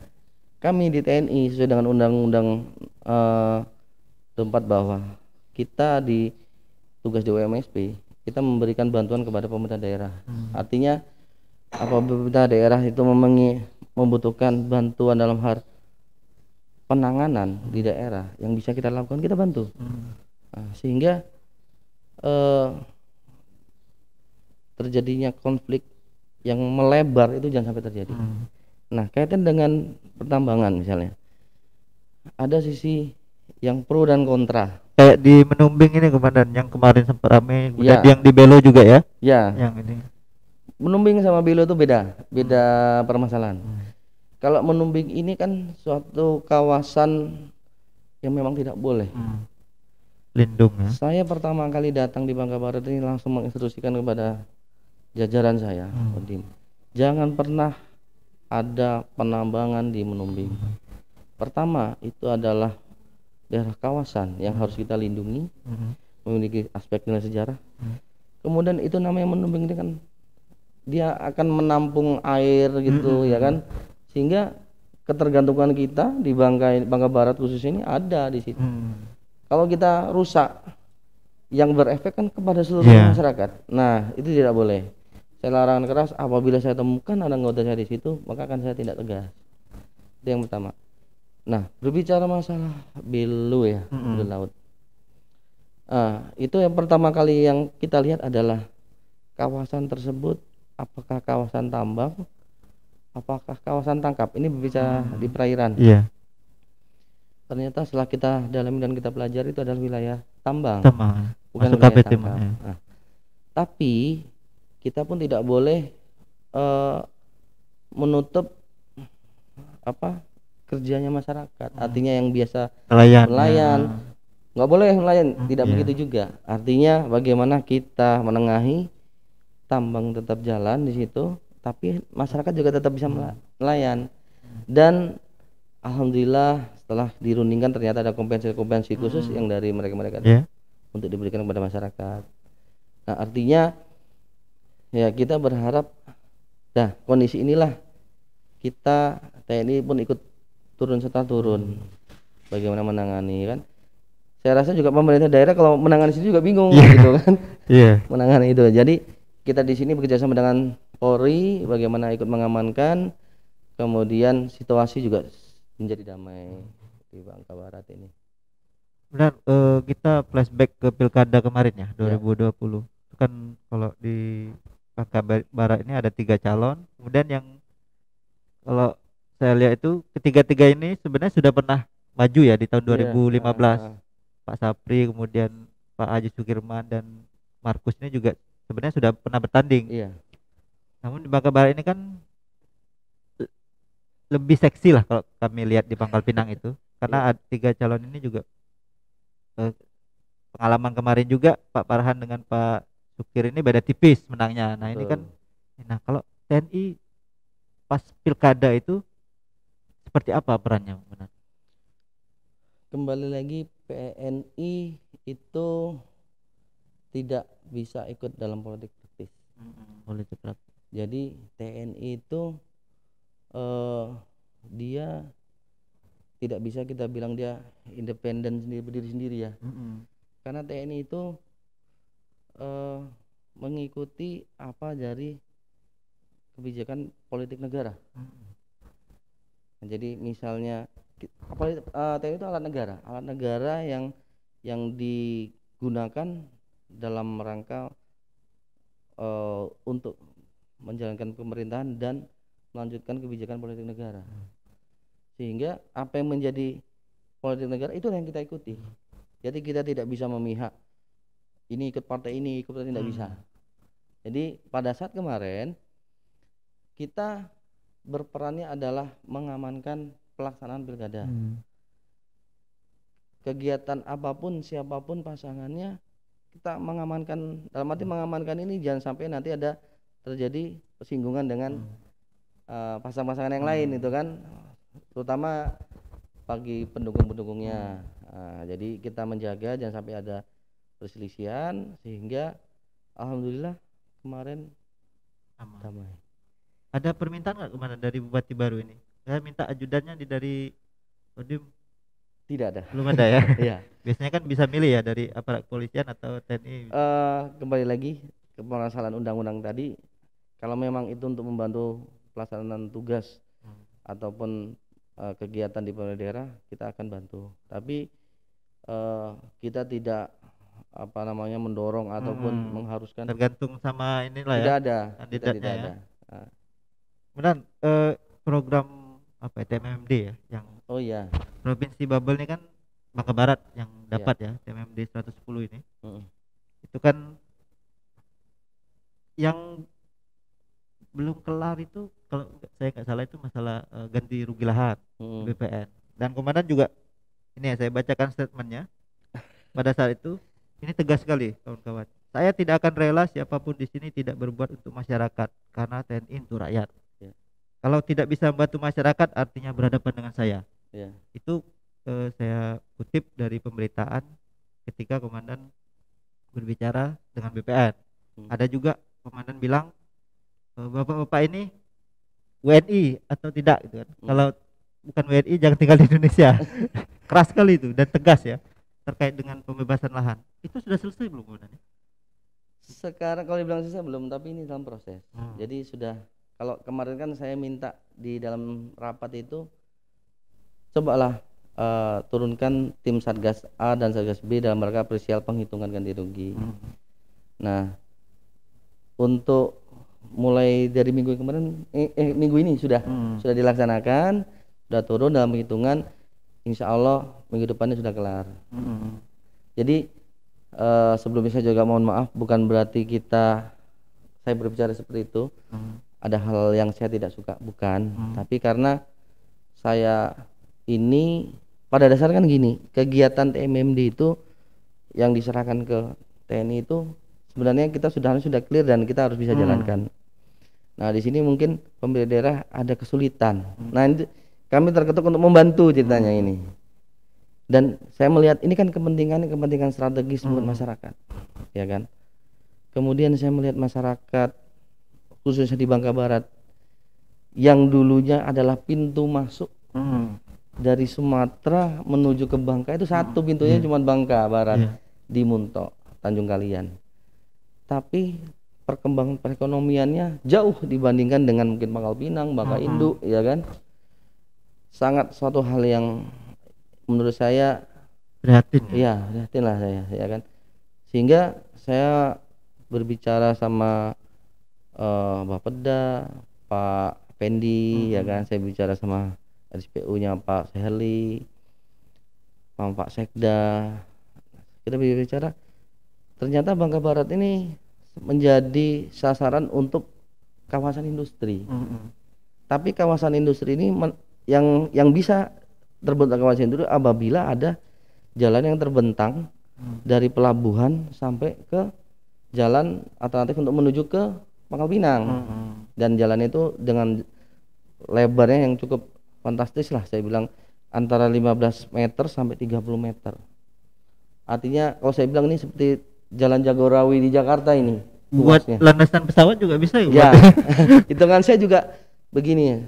Kami di TNI sesuai dengan Undang-Undang 24 bahwa kita di tugas di UMSP kita memberikan bantuan kepada pemerintah daerah. Artinya apabila pemerintah daerah itu membutuhkan bantuan dalam hal penanganan di daerah yang bisa kita lakukan, kita bantu. Nah, sehingga terjadinya konflik yang melebar itu jangan sampai terjadi. Nah, kaitan dengan pertambangan misalnya, ada sisi yang pro dan kontra. Kayak di Menumbing ini Komandan, yang kemarin sempat ramai, kemudian Ya. yang di Belo juga ya. Ya, Yang ini. Menumbing sama Belo itu beda permasalahan. Kalau Menumbing ini kan suatu kawasan yang memang tidak boleh. Lindung ya. Saya pertama kali datang di Bangka Barat ini langsung menginstruksikan kepada jajaran saya, Kodim, jangan pernah ada penambangan di Menumbing. Pertama itu adalah daerah kawasan yang harus kita lindungi, memiliki aspek nilai sejarah. Kemudian itu namanya Menumbing ini kan dia akan menampung air gitu, ya kan, sehingga ketergantungan kita di Bangka Barat khusus ini ada di situ. Kalau kita rusak, yang berefek kan kepada seluruh masyarakat. Nah itu tidak boleh. Saya larangan keras, apabila saya temukan ada anggota saya di situ, maka akan saya tindak tegas. Itu yang pertama. Nah, berbicara masalah Belo ya, Belo laut. Itu yang pertama kali yang kita lihat adalah kawasan tersebut, apakah kawasan tambang, apakah kawasan tangkap. Ini berbicara di perairan. Iya. Ternyata setelah kita dalami dan kita pelajari itu adalah wilayah tambang, bukan masuk wilayah KPT tangkap. Tapi kita pun tidak boleh menutup kerjanya masyarakat. Artinya yang biasa nelayan nggak boleh nelayan, tidak begitu juga. Artinya bagaimana kita menengahi tambang tetap jalan di situ, tapi masyarakat juga tetap bisa nelayan. Dan alhamdulillah setelah dirundingkan ternyata ada kompensasi khusus yang dari mereka untuk diberikan kepada masyarakat. Nah artinya ya kita berharap, nah kondisi inilah kita TNI pun ikut turun bagaimana menangani kan. Saya rasa juga pemerintah daerah kalau menangani sini juga bingung gitu kan. Menangani itu. Jadi kita di sini bekerjasama dengan Polri bagaimana ikut mengamankan, kemudian situasi juga menjadi damai di Bangka Barat ini. Benar, kita flashback ke pilkada kemarin ya 2020. Kan kalau di Bangka Barat ini ada 3 calon, kemudian yang kalau saya lihat itu ketiga-tiga ini sebenarnya sudah pernah maju ya di tahun 2015. Pak Sapri, kemudian Pak Haji Sukirman dan Markus ini juga sebenarnya sudah pernah bertanding. Namun di Bangka Barat ini kan lebih seksi lah kalau kami lihat di Pangkal Pinang itu, karena ada 3 calon ini juga pengalaman kemarin juga Pak Farhan dengan Pak Sukir ini beda tipis menangnya. Nah ini kan, nah kalau TNI pas pilkada itu seperti apa perannya? Benar. Kembali lagi PNI itu tidak bisa ikut dalam politik praktis. Jadi TNI itu dia tidak bisa kita bilang dia independen sendiri, berdiri sendiri ya. Karena TNI itu mengikuti apa dari kebijakan politik negara. Jadi misalnya TNI itu alat negara yang digunakan dalam rangka untuk menjalankan pemerintahan dan melanjutkan kebijakan politik negara. Sehingga apa yang menjadi politik negara itu yang kita ikuti. Jadi kita tidak bisa memihak ini ikut partai ini, ikut partai tidak bisa. Jadi pada saat kemarin kita berperannya adalah mengamankan pelaksanaan pilkada. Kegiatan apapun, siapapun pasangannya, kita mengamankan. Dalam arti mengamankan ini jangan sampai nanti ada terjadi persinggungan dengan pasang-pasangan yang lain itu kan, terutama bagi pendukung-pendukungnya. Jadi kita menjaga jangan sampai ada perselisihan, sehingga alhamdulillah kemarin Aman. damai. Ada permintaan nggak kemana dari Bupati baru ini? Saya minta ajudannya dari Kodim. Tidak ada. Belum ada ya? Iya. Biasanya kan bisa milih ya dari aparat kepolisian atau TNI. Kembali lagi ke permasalahan undang-undang tadi, kalau memang itu untuk membantu pelaksanaan tugas ataupun kegiatan di pemerintah daerah, kita akan bantu. Tapi kita tidak mendorong ataupun mengharuskan. Tergantung sama inilah Tidak ya. ada, kita Kandidatnya tidak ya. ada. Kemudian program apa ya, TMMD ya, yang Oh iya. Provinsi Babel ini kan Bangka Barat yang dapat ya TMMD 110 ini. Itu kan yang belum kelar itu, kalau saya nggak salah itu masalah ganti rugi lahan BPN. Dan komandan juga, ini ya saya bacakan statementnya pada saat itu, ini tegas sekali kawan-kawan. Saya tidak akan rela siapapun di sini tidak berbuat untuk masyarakat, karena TNI untuk rakyat. Kalau tidak bisa membantu masyarakat artinya berhadapan dengan saya. Itu saya kutip dari pemberitaan ketika komandan berbicara dengan BPN. Ada juga komandan bilang, bapak-bapak ini WNI atau tidak gitu kan. Kalau bukan WNI jangan tinggal di Indonesia. Keras sekali itu dan tegas ya terkait dengan pembebasan lahan. Itu sudah selesai belum komandan? Sekarang kalau dibilang selesai belum, tapi ini dalam proses. Jadi sudah, kalau kemarin kan saya minta di dalam rapat itu, cobalah turunkan tim Satgas A dan Satgas B dalam rangka perihal penghitungan ganti rugi. Nah, untuk mulai dari minggu kemarin, minggu ini sudah dilaksanakan, sudah turun dalam hitungan. Insya Allah minggu depannya sudah kelar. Jadi sebelumnya saya juga mohon maaf, bukan berarti saya berbicara seperti itu. Ada hal yang saya tidak suka, bukan. Tapi karena saya ini pada dasarnya kan gini, kegiatan TMMD itu yang diserahkan ke TNI itu sebenarnya kita sudah clear dan kita harus bisa jalankan. Nah, di sini mungkin pemerintah daerah ada kesulitan. Nah, ini kami terketuk untuk membantu ceritanya ini. Dan saya melihat ini kan kepentingan strategis buat masyarakat, ya kan. Kemudian saya melihat masyarakat khususnya di Bangka Barat yang dulunya adalah pintu masuk dari Sumatera menuju ke Bangka, itu satu pintunya cuma Bangka Barat di Muntok, Tanjung Kalian. Tapi perkembangan perekonomiannya jauh dibandingkan dengan mungkin Pangkal Pinang, Bangka Induk, ya kan. Sangat suatu hal yang menurut saya prihatin. Iya, prihatin lah saya, ya kan. Sehingga saya berbicara sama Bapeda, Pak Pendi, ya kan. Saya bicara sama RSPU-nya Pak Seherli, Pak Sekda. Kita berbicara, ternyata Bangka Barat ini menjadi sasaran untuk kawasan industri. Tapi kawasan industri ini yang bisa terbentuk kawasan industri apabila ada jalan yang terbentang dari pelabuhan sampai ke jalan alternatif untuk menuju ke Pangkal Pinang. Dan jalan itu dengan lebarnya yang cukup fantastis lah, saya bilang antara 15 meter sampai 30 meter. Artinya kalau saya bilang ini seperti jalan Jagorawi di Jakarta ini. Buat landasan pesawat juga bisa ya. Hitungan saya juga begini ya.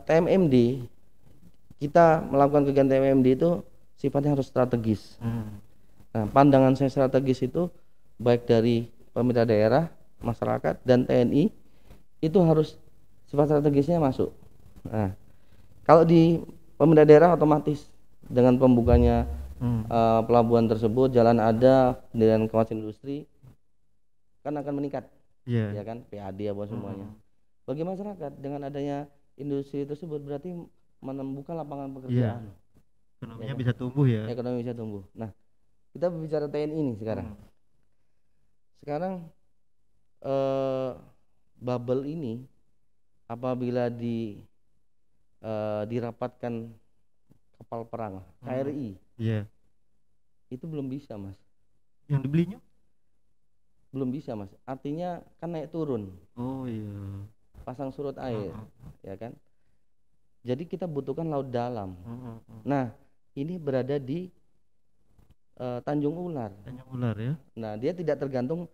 TMMD, kita melakukan kegiatan TMMD itu sifatnya harus strategis. Nah, pandangan saya strategis itu baik dari pemerintah daerah, masyarakat dan TNI itu harus sifat strategisnya masuk. Nah, kalau di pemerintah daerah otomatis dengan pembukanya pelabuhan tersebut, jalan ada, dan kawasan industri kan akan meningkat, ya kan, PAD apa semuanya. Bagi masyarakat dengan adanya industri tersebut berarti membuka lapangan pekerjaan. Ekonominya bisa tumbuh ya. Ekonomi bisa tumbuh. Nah, kita berbicara TNI ini sekarang. Sekarang bubble ini apabila dirapatkan kapal perang KRI, itu belum bisa, Mas. Yang dibelinya? Belum bisa, Mas. Artinya kan naik turun. Oh iya. pasang surut air, ya kan. Jadi kita butuhkan laut dalam. Nah, ini berada di Tanjung Ular. Tanjung Ular ya. Nah, dia tidak tergantung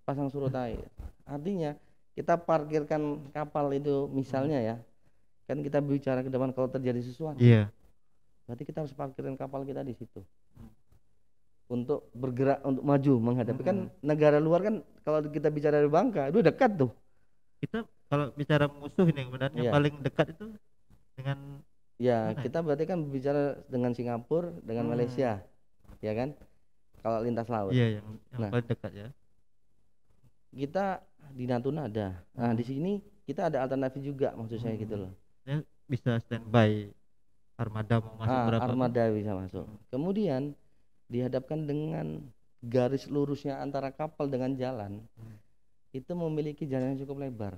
pasang surut air. Artinya kita parkirkan kapal itu misalnya ya, kan kita bicara ke depan kalau terjadi sesuatu. Iya. Berarti kita harus parkirin kapal kita di situ. Untuk bergerak, untuk maju menghadapi kan negara luar kan, kalau kita bicara dari Bangka itu dekat tuh. Kita kalau bicara musuh ini sebenarnya Iya. paling dekat itu dengan Ya, mana kita berarti kan bicara dengan Singapura, dengan Malaysia, ya kan? Kalau lintas laut. Iya, yang Nah, paling dekat ya. kita di Natuna ada. Nah, di sini kita ada alternatif juga, maksud saya gitu loh. Ya, bisa standby armada mau masuk berapa pun. Armada bisa masuk. Kemudian dihadapkan dengan garis lurusnya antara kapal dengan jalan, itu memiliki jalan yang cukup lebar.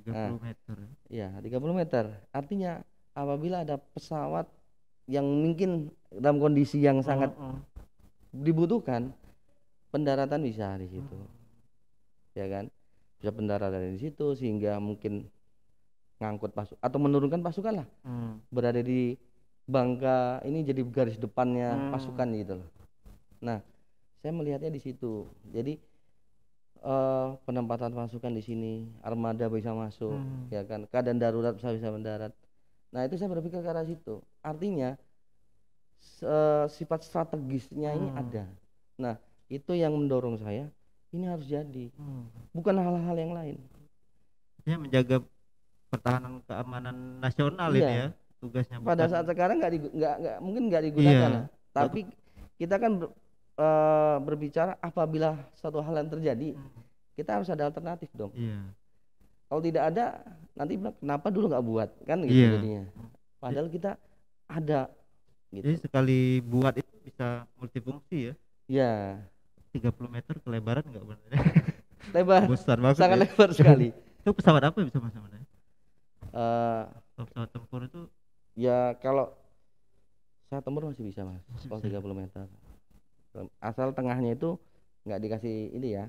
30 meter. Ya, 30 meter. Artinya apabila ada pesawat yang mungkin dalam kondisi yang sangat dibutuhkan, pendaratan bisa di situ. Ya kan? Bisa pendaratan di situ sehingga mungkin ngangkut pasukan atau menurunkan pasukan lah. Berada di Bangka ini jadi garis depannya pasukan gitu loh. Nah, saya melihatnya di situ. Jadi penempatan pasukan di sini, armada bisa masuk, ya kan? Keadaan darurat bisa mendarat. Nah, itu saya berpikir ke arah situ. Artinya sifat strategisnya ini ada. Nah, itu yang mendorong saya ini harus jadi. Bukan hal-hal yang lain. Ya, menjaga pertahanan keamanan nasional ini ya tugasnya. Pada saat sekarang mungkin nggak digunakan. Tapi kita kan berbicara apabila suatu hal yang terjadi, kita harus ada alternatif dong. Kalau tidak ada, nanti kenapa dulu nggak buat kan gitu jadinya. Padahal kita ada. Gitu. Jadi sekali buat itu bisa multifungsi ya. Ya. 30 meter kelebaran nggak benar? Lebar. Besar banget. Sangat lebar sekali. Itu pesawat apa yang bisa masuk mana? Pesawat tempur itu? Ya kalau pesawat tempur masih bisa mas, kalau 30 meter. Asal tengahnya itu nggak dikasih ini ya.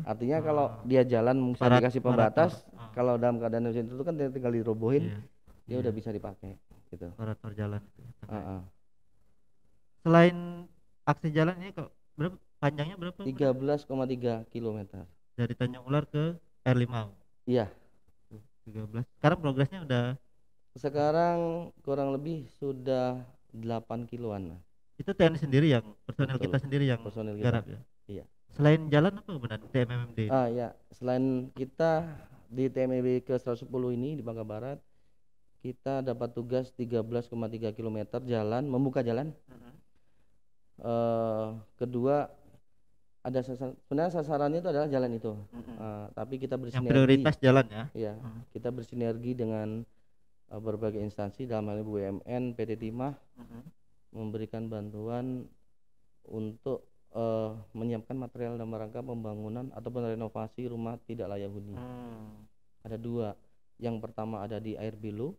Artinya kalau dia jalan bisa dikasih pembatas. Kalau dalam keadaan mesin itu kan tinggal dirobohin, dia udah bisa dipakai. Gitu. Operator jalan. Selain aksi jalan ini kok berapa panjangnya berapa? 13,3 km. Dari Tanjung Ular ke Air Limau. Iya. 13. Sekarang progresnya udah? Sekarang kurang lebih sudah 8 kiloan. Itu TNI sendiri yang personel kita sendiri yang garap ya. Iya. Selain jalan apa benar TMMD? Ya, selain kita di TMMD ke 110 ini di Bangka Barat, kita dapat tugas 13,3 km jalan, membuka jalan. Kedua ada sebenarnya sasarannya itu adalah jalan itu. Tapi kita bersinergi. Yang prioritas jalan ya. Iya, kita bersinergi dengan berbagai instansi dalam hal ini BUMN, PT Timah, memberikan bantuan untuk menyiapkan material dalam rangka pembangunan ataupun renovasi rumah tidak layak huni. Ada 2. Yang pertama ada di Air Bilu,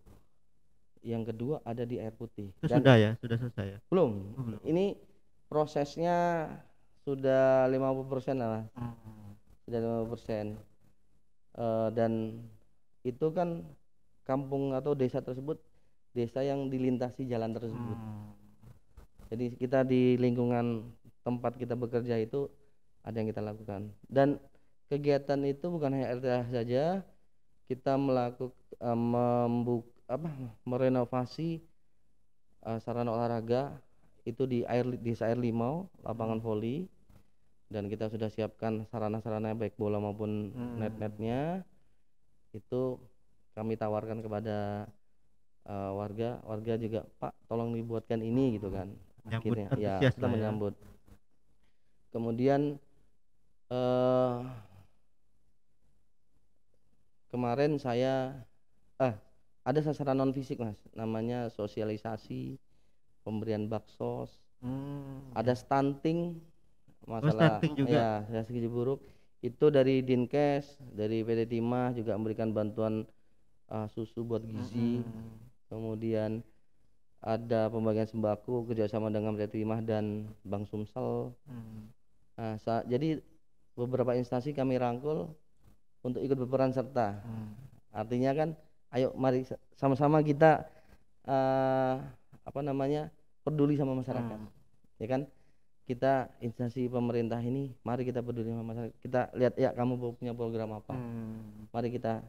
yang kedua ada di Air Putih. Itu sudah ya? Sudah selesai ya? Belum. Ini prosesnya sudah 50% lah. Sudah 50%. Dan itu kan kampung atau desa tersebut desa yang dilintasi jalan tersebut. Jadi kita di lingkungan tempat kita bekerja itu ada yang kita lakukan. Dan kegiatan itu bukan hanya RTH saja, kita melakukan merenovasi sarana olahraga itu di Desa Air Limau, lapangan voli, dan kita sudah siapkan sarana-sarana baik bola maupun net-netnya. Itu kami tawarkan kepada warga juga, Pak tolong dibuatkan ini gitu kan. Akhirnya ya kita menyambut. Kemudian kemarin saya ada sasaran non fisik mas, namanya sosialisasi, pemberian baksos, ada stunting, masalah stunting juga. Ya gizi buruk itu dari Dinkes, dari PT Timah juga memberikan bantuan susu buat gizi. Kemudian ada pembagian sembako kerjasama dengan PT Timah dan Bank Sumsel. Jadi beberapa instansi kami rangkul untuk ikut berperan serta. Artinya kan, ayo mari sama-sama kita apa namanya, peduli sama masyarakat, ya kan? Kita instansi pemerintah ini, mari kita peduli sama masyarakat. Kita lihat ya, kamu punya program apa, mari kita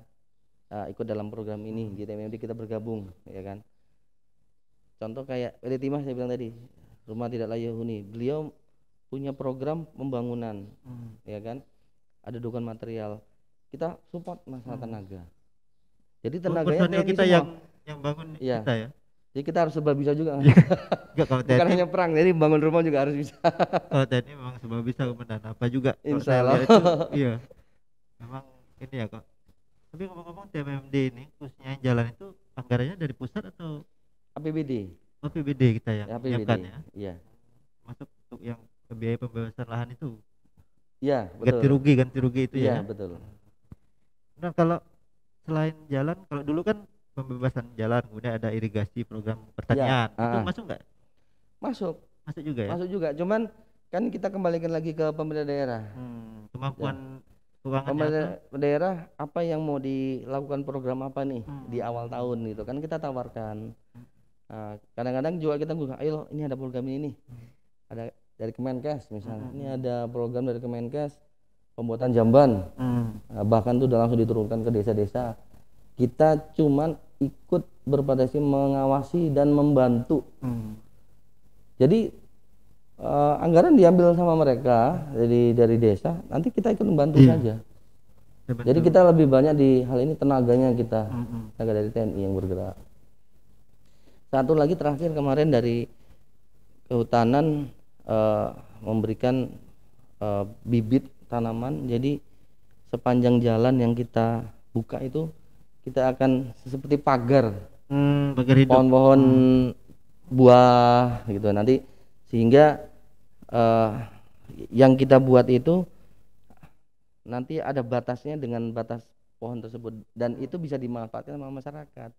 ikut dalam program ini di TMMD, kita bergabung, ya kan? Contoh kayak PT Timah saya bilang tadi, rumah tidak layak huni, beliau punya program pembangunan, ya kan? Ada dukungan material, kita support masalah tenaga. Jadi tenaganya personil TNI kita semua yang bangun Iya. kita ya. Jadi kita harus serba bisa juga. Enggak, kalau Bukan TNI, hanya perang, jadi bangun rumah juga harus bisa. kalau TNI memang sebab bisa komandan apa juga. Kalau Insya saya Allah. lihat itu iya. Memang ini ya kok. Tapi ngomong-ngomong TMMD ini khususnya yang jalan itu anggarannya dari pusat atau APBD. APBD kita yang APBD. menyiapkan ya? Iya. Masuk untuk yang biaya pembebasan lahan itu. Iya, betul. Ganti rugi itu Iya, ya. betul. Nah, kalau selain jalan, kalau dulu kan pembebasan jalan, kemudian ada irigasi, program pertanian, itu masuk nggak? Masuk. Masuk juga ya? Masuk juga. Cuman kan kita kembalikan lagi ke pemerintah daerah. Kemampuan keuangannya Pemerintah daerah apa yang mau dilakukan, program apa nih di awal tahun gitu kan, kita tawarkan. Kadang-kadang juga kita bilang, ayo ini ada program ini nih. Ada dari Kemenkes misalnya, ini ada program dari Kemenkes pembuatan jamban. Bahkan tuh udah langsung diturunkan ke desa-desa. Kita cuman ikut berpartisipasi, mengawasi dan membantu. Jadi anggaran diambil sama mereka dari desa, nanti kita ikut membantu saja. Jadi kita lebih banyak di hal ini tenaganya kita, tenaga dari TNI yang bergerak. Satu lagi terakhir kemarin dari kehutanan memberikan bibit tanaman. Jadi sepanjang jalan yang kita buka itu kita akan seperti pagar, pohon-pohon buah gitu nanti, sehingga yang kita buat itu nanti ada batasnya dengan batas pohon tersebut, dan itu bisa dimanfaatkan sama masyarakat.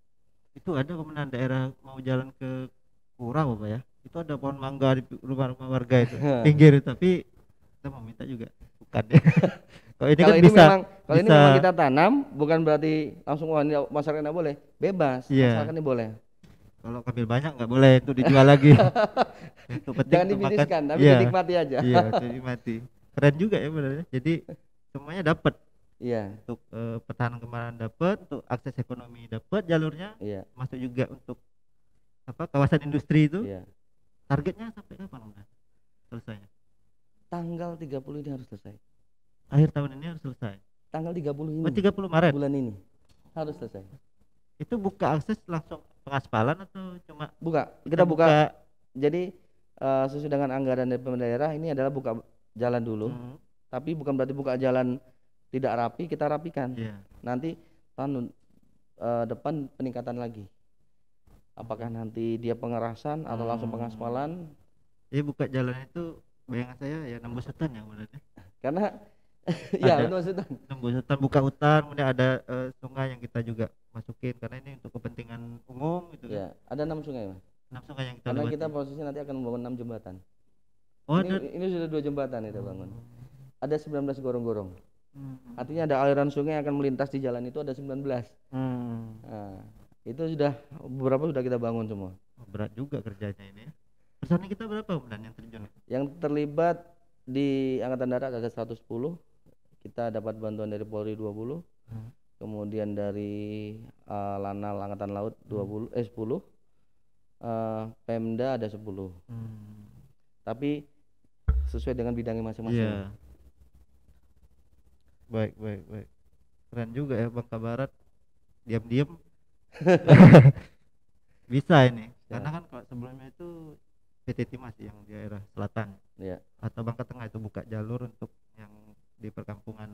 Itu ada komandan daerah mau jalan ke Kurau Pak ya, itu ada pohon mangga di rumah-rumah warga itu pinggir, tapi kita mau minta juga bukan ya. Kalau ini Kalau kan ini bisa, memang, kalau ini memang kita tanam, bukan berarti langsung masyarakat nggak boleh, bebas, masyarakat ini boleh. Kalau ambil banyak nggak boleh untuk dijual lagi. Itu penting. Jangan dibisniskan, tapi dinikmati aja. Iya, dinikmati. Keren juga ya benar. Jadi semuanya dapat. Iya. Untuk pertahanan keamanan dapat, untuk akses ekonomi dapat jalurnya. Iya. Masuk juga untuk apa, kawasan industri itu. Iya. Targetnya sampai kapan udah selesainya? Tanggal 30 ini harus selesai. Akhir tahun ini harus selesai. Tanggal 30 ini. 30 Maret. Bulan ini harus selesai. Itu buka akses langsung pengaspalan atau cuma buka? Kita buka. Jadi sesuai dengan anggaran dari pemerintah daerah, ini adalah buka jalan dulu. Tapi bukan berarti buka jalan tidak rapi, kita rapikan. Nanti tahun depan peningkatan lagi. Apakah nanti dia pengerasan atau langsung pengaspalan? Jadi buka jalan itu bayangan saya ya nembus hutan ya berarti. Karena ya nembus hutan, buka hutan, kemudian ada sungai yang kita juga masukin karena ini untuk kepentingan umum gitu. Ya, ada 6 sungai Mas. 6 sungai yang kita karena lewati. Kita posisinya nanti akan membangun 6 jembatan. Oh, ini sudah 2 jembatan kita bangun. Ada 19 gorong-gorong. Artinya ada aliran sungai yang akan melintas di jalan itu ada 19. Nah, itu sudah beberapa sudah kita bangun semua. Berat juga kerjanya ini. Personil kita berapa kemudian yang terjun? Yang terlibat di Angkatan Darat ada 110. Kita dapat bantuan dari Polri 20. Kemudian dari Lanal Angkatan Laut 10. Pemda ada 10. Tapi sesuai dengan bidangnya masing-masing. Baik. Keren juga ya Bangka Barat. Diam-diam bisa ini. Karena kan kalau sebelumnya itu PT Timah yang di daerah selatan. Atau Bangka Tengah itu buka jalur untuk yang di perkampungan.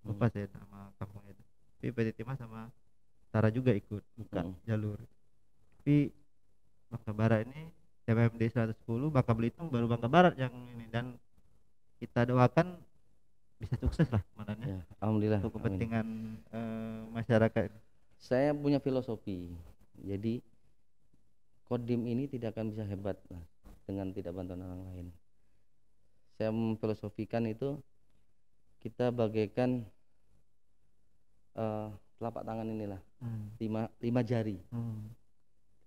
Lupa saya nama kampungnya itu. Tapi PT Timah sama Tara juga ikut buka jalur. Tapi Bangka Barat ini TMMD 110, Bangka Belitung baru Bangka Barat yang ini, dan kita doakan bisa sukses lah manannya. Alhamdulillah. Untuk kepentingan masyarakat. Saya punya filosofi. Jadi Kodim ini tidak akan bisa hebat dengan tidak bantuan orang lain. Saya memfilosofikan itu kita bagaikan telapak tangan inilah, lima jari,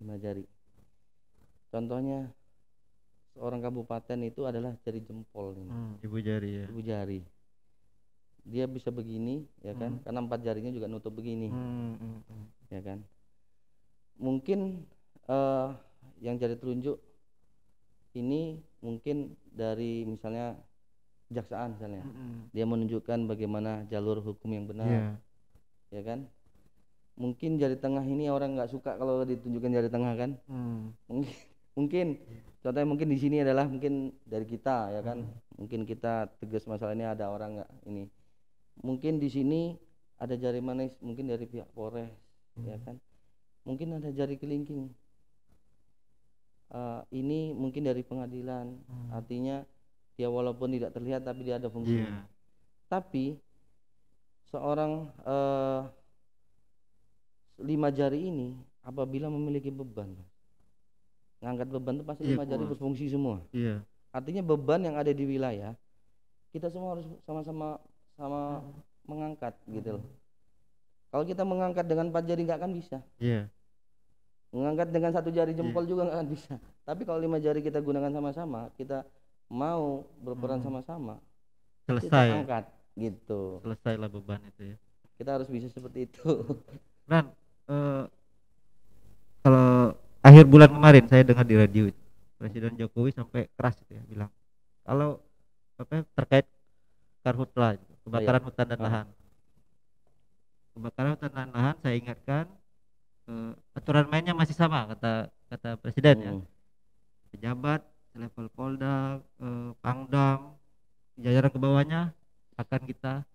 5 jari. Contohnya seorang kabupaten itu adalah jari jempol ini, ibu jari ya. ibu jari. Dia bisa begini, ya kan? Karena 4 jarinya juga nutup begini, ya kan? Mungkin yang jari telunjuk ini mungkin dari misalnya kejaksaan misalnya, dia menunjukkan bagaimana jalur hukum yang benar, ya kan? Mungkin jari tengah ini orang nggak suka kalau ditunjukkan jari tengah kan? Mungkin contohnya mungkin di sini adalah mungkin dari kita, ya kan? Mungkin kita tegas masalah ini, ada orang nggak ini. Mungkin di sini ada jari manis, mungkin dari pihak Polres, ya kan? Mungkin ada jari kelingking. Ini mungkin dari pengadilan. Artinya dia walaupun tidak terlihat tapi dia ada fungsinya. Tapi seorang 5 jari ini apabila memiliki beban, ngangkat beban itu pasti 5 jari berfungsi semua. Artinya beban yang ada di wilayah kita semua harus sama-sama mengangkat gitu loh. Kalau kita mengangkat dengan 4 jari nggak akan bisa. Mengangkat dengan 1 jari jempol juga nggak akan bisa. Tapi kalau 5 jari kita gunakan sama-sama, kita mau berperan sama-sama, Selesai. kita angkat gitu. Selesailah beban itu ya. Kita harus bisa seperti itu. Dan kalau akhir bulan kemarin saya dengar di radio itu, Presiden Jokowi sampai keras itu ya, bilang kalau terkait karhutla, kebakaran hutan dan lahan. Kebakaran hutan dan lahan, saya ingatkan aturan mainnya masih sama, kata Presiden ya. Pejabat level Polda, Pangdam, jajaran ke bawahnya akan kita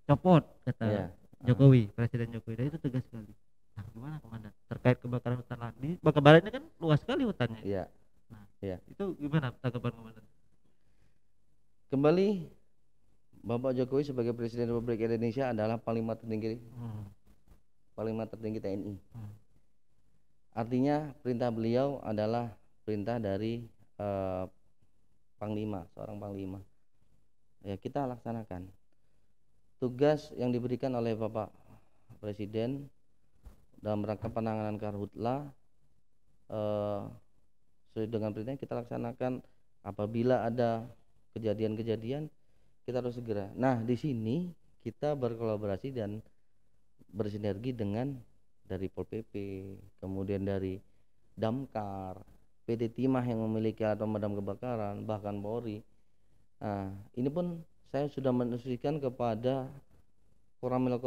copot, kata Jokowi, Presiden Jokowi. Dan itu tegas sekali. Nah, gimana komandan terkait kebakaran hutan lahan? Di Bangka Barat ini kan luas sekali hutannya. Itu gimana tanggapan komandan? Kembali, Bapak Jokowi sebagai Presiden Republik Indonesia adalah Panglima tertinggi TNI. Artinya perintah beliau adalah perintah dari Panglima, seorang Panglima. Ya, kita laksanakan tugas yang diberikan oleh Bapak Presiden dalam rangka penanganan karhutla. Sesuai dengan perintah kita laksanakan. Apabila ada kejadian-kejadian, kita harus segera. Nah, di sini kita berkolaborasi dan bersinergi dengan dari Pol PP, kemudian dari Damkar, PT Timah yang memiliki alat pemadam kebakaran, bahkan Polri. Nah, ini pun saya sudah menginstruksikan kepada Koramil,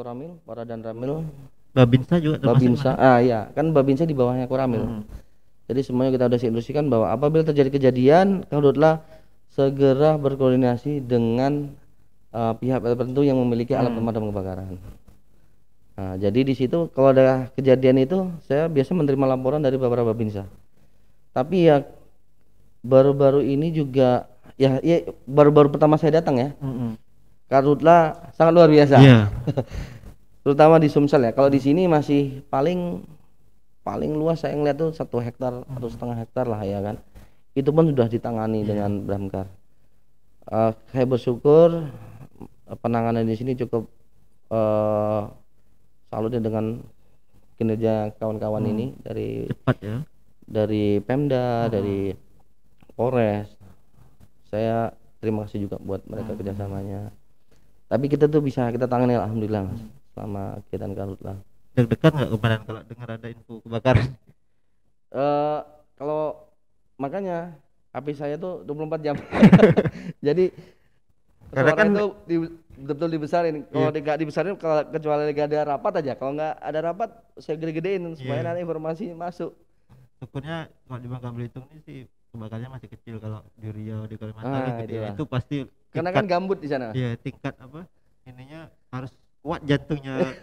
para Danramil, Babinsa juga termasuk. Ya, kan Babinsa di bawahnya Koramil. Jadi semuanya kita sudah instruksikan bahwa apabila terjadi kejadian, karhutla segera berkoordinasi dengan pihak tertentu yang memiliki alat pemadam kebakaran. Nah, jadi di situ kalau ada kejadian itu saya biasa menerima laporan dari beberapa Babinsa. Tapi ya baru-baru ini juga ya baru-baru pertama saya datang ya. Karhutla sangat luar biasa. Terutama di Sumsel ya. Kalau di sini masih paling luas saya ngeliat tuh 1 hektar atau setengah hektar lah ya kan. Itu pun sudah ditangani dengan Damkar. Saya bersyukur penanganan di sini cukup salut dengan kinerja kawan-kawan ini dari cepat ya, dari Pemda, dari Polres. Saya terima kasih juga buat mereka kerjasamanya. Tapi kita tuh bisa kita tangani alhamdulillah Mas, selama kegiatan karhutla. Deg-degan nggak kemarin kalau dengar ada info kebakaran? Kalau makanya HP saya tuh 24 jam. Jadi karena kan itu betul-betul dibesarin. Kalau tidak dibesarin, kalau kecuali ada rapat aja. Kalau nggak ada rapat, saya gede-gedein supaya nanti informasi masuk. Syukurnya kalau di Bangka Belitung ini sih kebakarnya masih kecil. Kalau di Riau, di Kalimantan gede. Itu pasti karena kan gambut di sana. Iya, tingkat ininya harus kuat jantungnya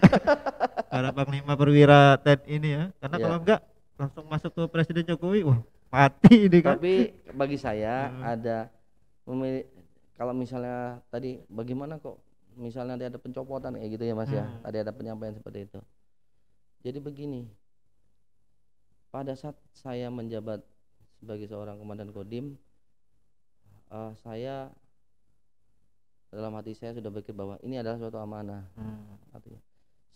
para Panglima Perwira TNI ini ya. Karena kalau enggak langsung masuk ke Presiden Jokowi, wah mati ini kan. Tapi bagi saya ada kalau misalnya tadi bagaimana kok misalnya ada pencopotan kayak gitu ya Mas ya. Tadi ada penyampaian seperti itu. Jadi begini, pada saat saya menjabat sebagai seorang komandan Kodim, saya dalam hati saya sudah berpikir bahwa ini adalah suatu amanah. Artinya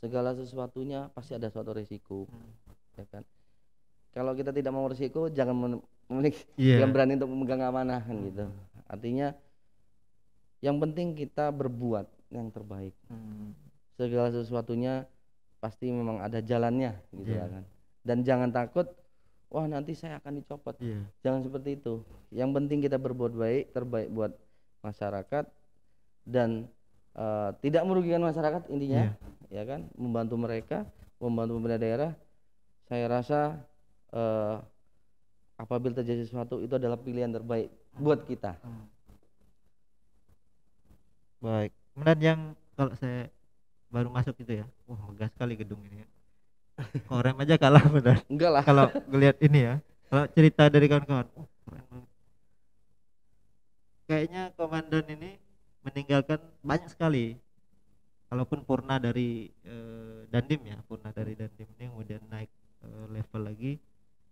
segala sesuatunya pasti ada suatu risiko, ya kan. Kalau kita tidak mau risiko, jangan Iya. jangan berani untuk memegang amanah kan gitu. Artinya yang penting kita berbuat yang terbaik. Segala sesuatunya pasti memang ada jalannya gitu Iya. kan. Dan jangan takut, wah nanti saya akan dicopot. Iya. Jangan seperti itu. Yang penting kita berbuat baik, terbaik buat masyarakat dan tidak merugikan masyarakat intinya, ya kan, membantu mereka, membantu pemerintah daerah. Saya rasa apabila terjadi sesuatu itu adalah pilihan terbaik buat kita. Baik. Kemudian yang kalau saya baru masuk itu ya, wah megah sekali gedung ini ya. Korem aja kalah benar. Enggak lah. Kalau ngelihat ini ya, kalau cerita dari kawan-kawan, keren banget. Kayaknya komandan ini meninggalkan banyak sekali. Kalaupun purna dari Dandim ya, purna dari Dandim ini kemudian naik level lagi,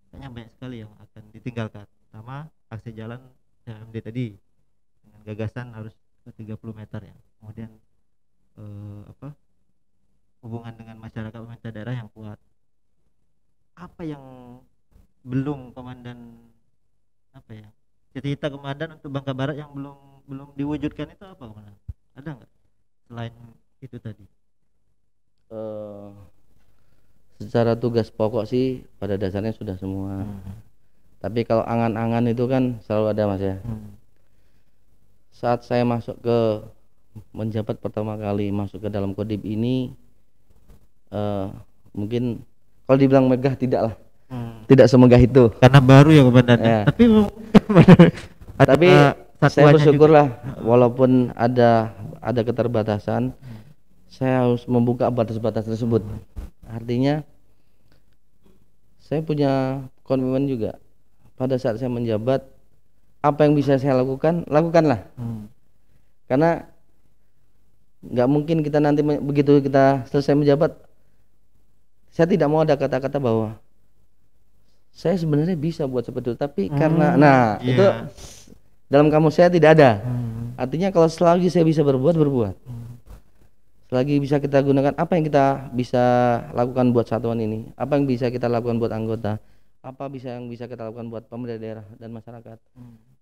kayaknya banyak sekali yang akan ditinggalkan. Sama aksi jalan MD tadi dengan gagasan harus ke 30 meter ya. Kemudian hubungan dengan masyarakat pemerintah daerah yang kuat. Apa yang belum komandan cita-cita komandan untuk Bangka Barat yang belum diwujudkan itu apa komandan? Ada nggak selain itu tadi? Secara tugas pokok sih pada dasarnya sudah semua. Tapi kalau angan-angan itu kan selalu ada mas ya. Saat saya masuk ke menjabat pertama kali masuk ke dalam Kodim ini, mungkin kalau dibilang megah tidak lah, tidak semegah itu. Karena baru ya komandan. Ya. Tapi saya bersyukurlah walaupun ada keterbatasan, saya harus membuka batas-batas tersebut. Artinya saya punya komitmen juga pada saat saya menjabat, apa yang bisa saya lakukan, lakukanlah. Karena nggak mungkin kita nanti begitu kita selesai menjabat, saya tidak mau ada kata-kata bahwa saya sebenarnya bisa buat seperti itu, tapi karena itu dalam kamus saya tidak ada. Artinya kalau selagi saya bisa berbuat, selagi bisa kita gunakan apa yang kita bisa lakukan buat satuan ini, apa yang bisa kita lakukan buat anggota, apa yang bisa kita lakukan buat pemerintah daerah dan masyarakat,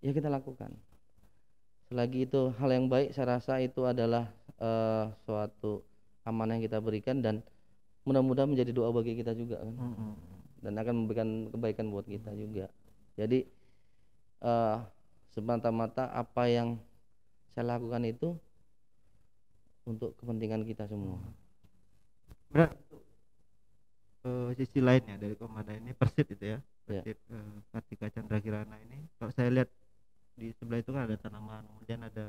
ya kita lakukan. Selagi itu hal yang baik, saya rasa itu adalah suatu amanah yang kita berikan dan mudah-mudahan menjadi doa bagi kita juga kan, dan akan memberikan kebaikan buat kita juga. Jadi semata-mata apa yang saya lakukan itu untuk kepentingan kita semua. Benar. Sisi lainnya dari komandan ini Persib itu ya, Persib Kartika Chandra Kirana ini, kalau saya lihat di sebelah itu kan ada tanaman, kemudian ada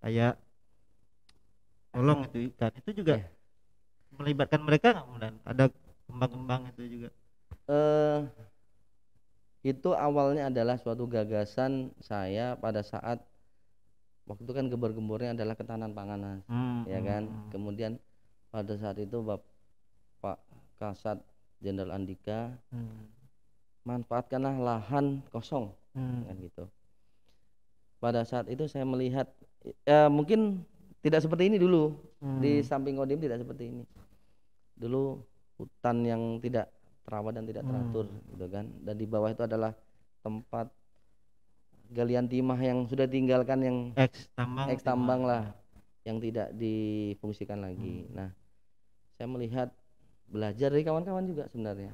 kayak kolong itu ikan, itu juga melibatkan mereka nggak kemudian? Ada kembang-kembang itu juga? Itu awalnya adalah suatu gagasan saya pada saat waktu itu kan gembar-gembornya adalah ketahanan pangan, ya kan. Kemudian pada saat itu Bapak Kasat Jenderal Andika manfaatkanlah lahan kosong, kan gitu. Pada saat itu saya melihat mungkin tidak seperti ini dulu, di samping Kodim tidak seperti ini. Dulu hutan yang tidak terawat dan tidak teratur, gitu kan. Dan di bawah itu adalah tempat galian timah yang sudah tinggalkan, yang ex tambang lah, yang tidak difungsikan lagi. Nah, saya melihat, belajar dari kawan-kawan juga sebenarnya.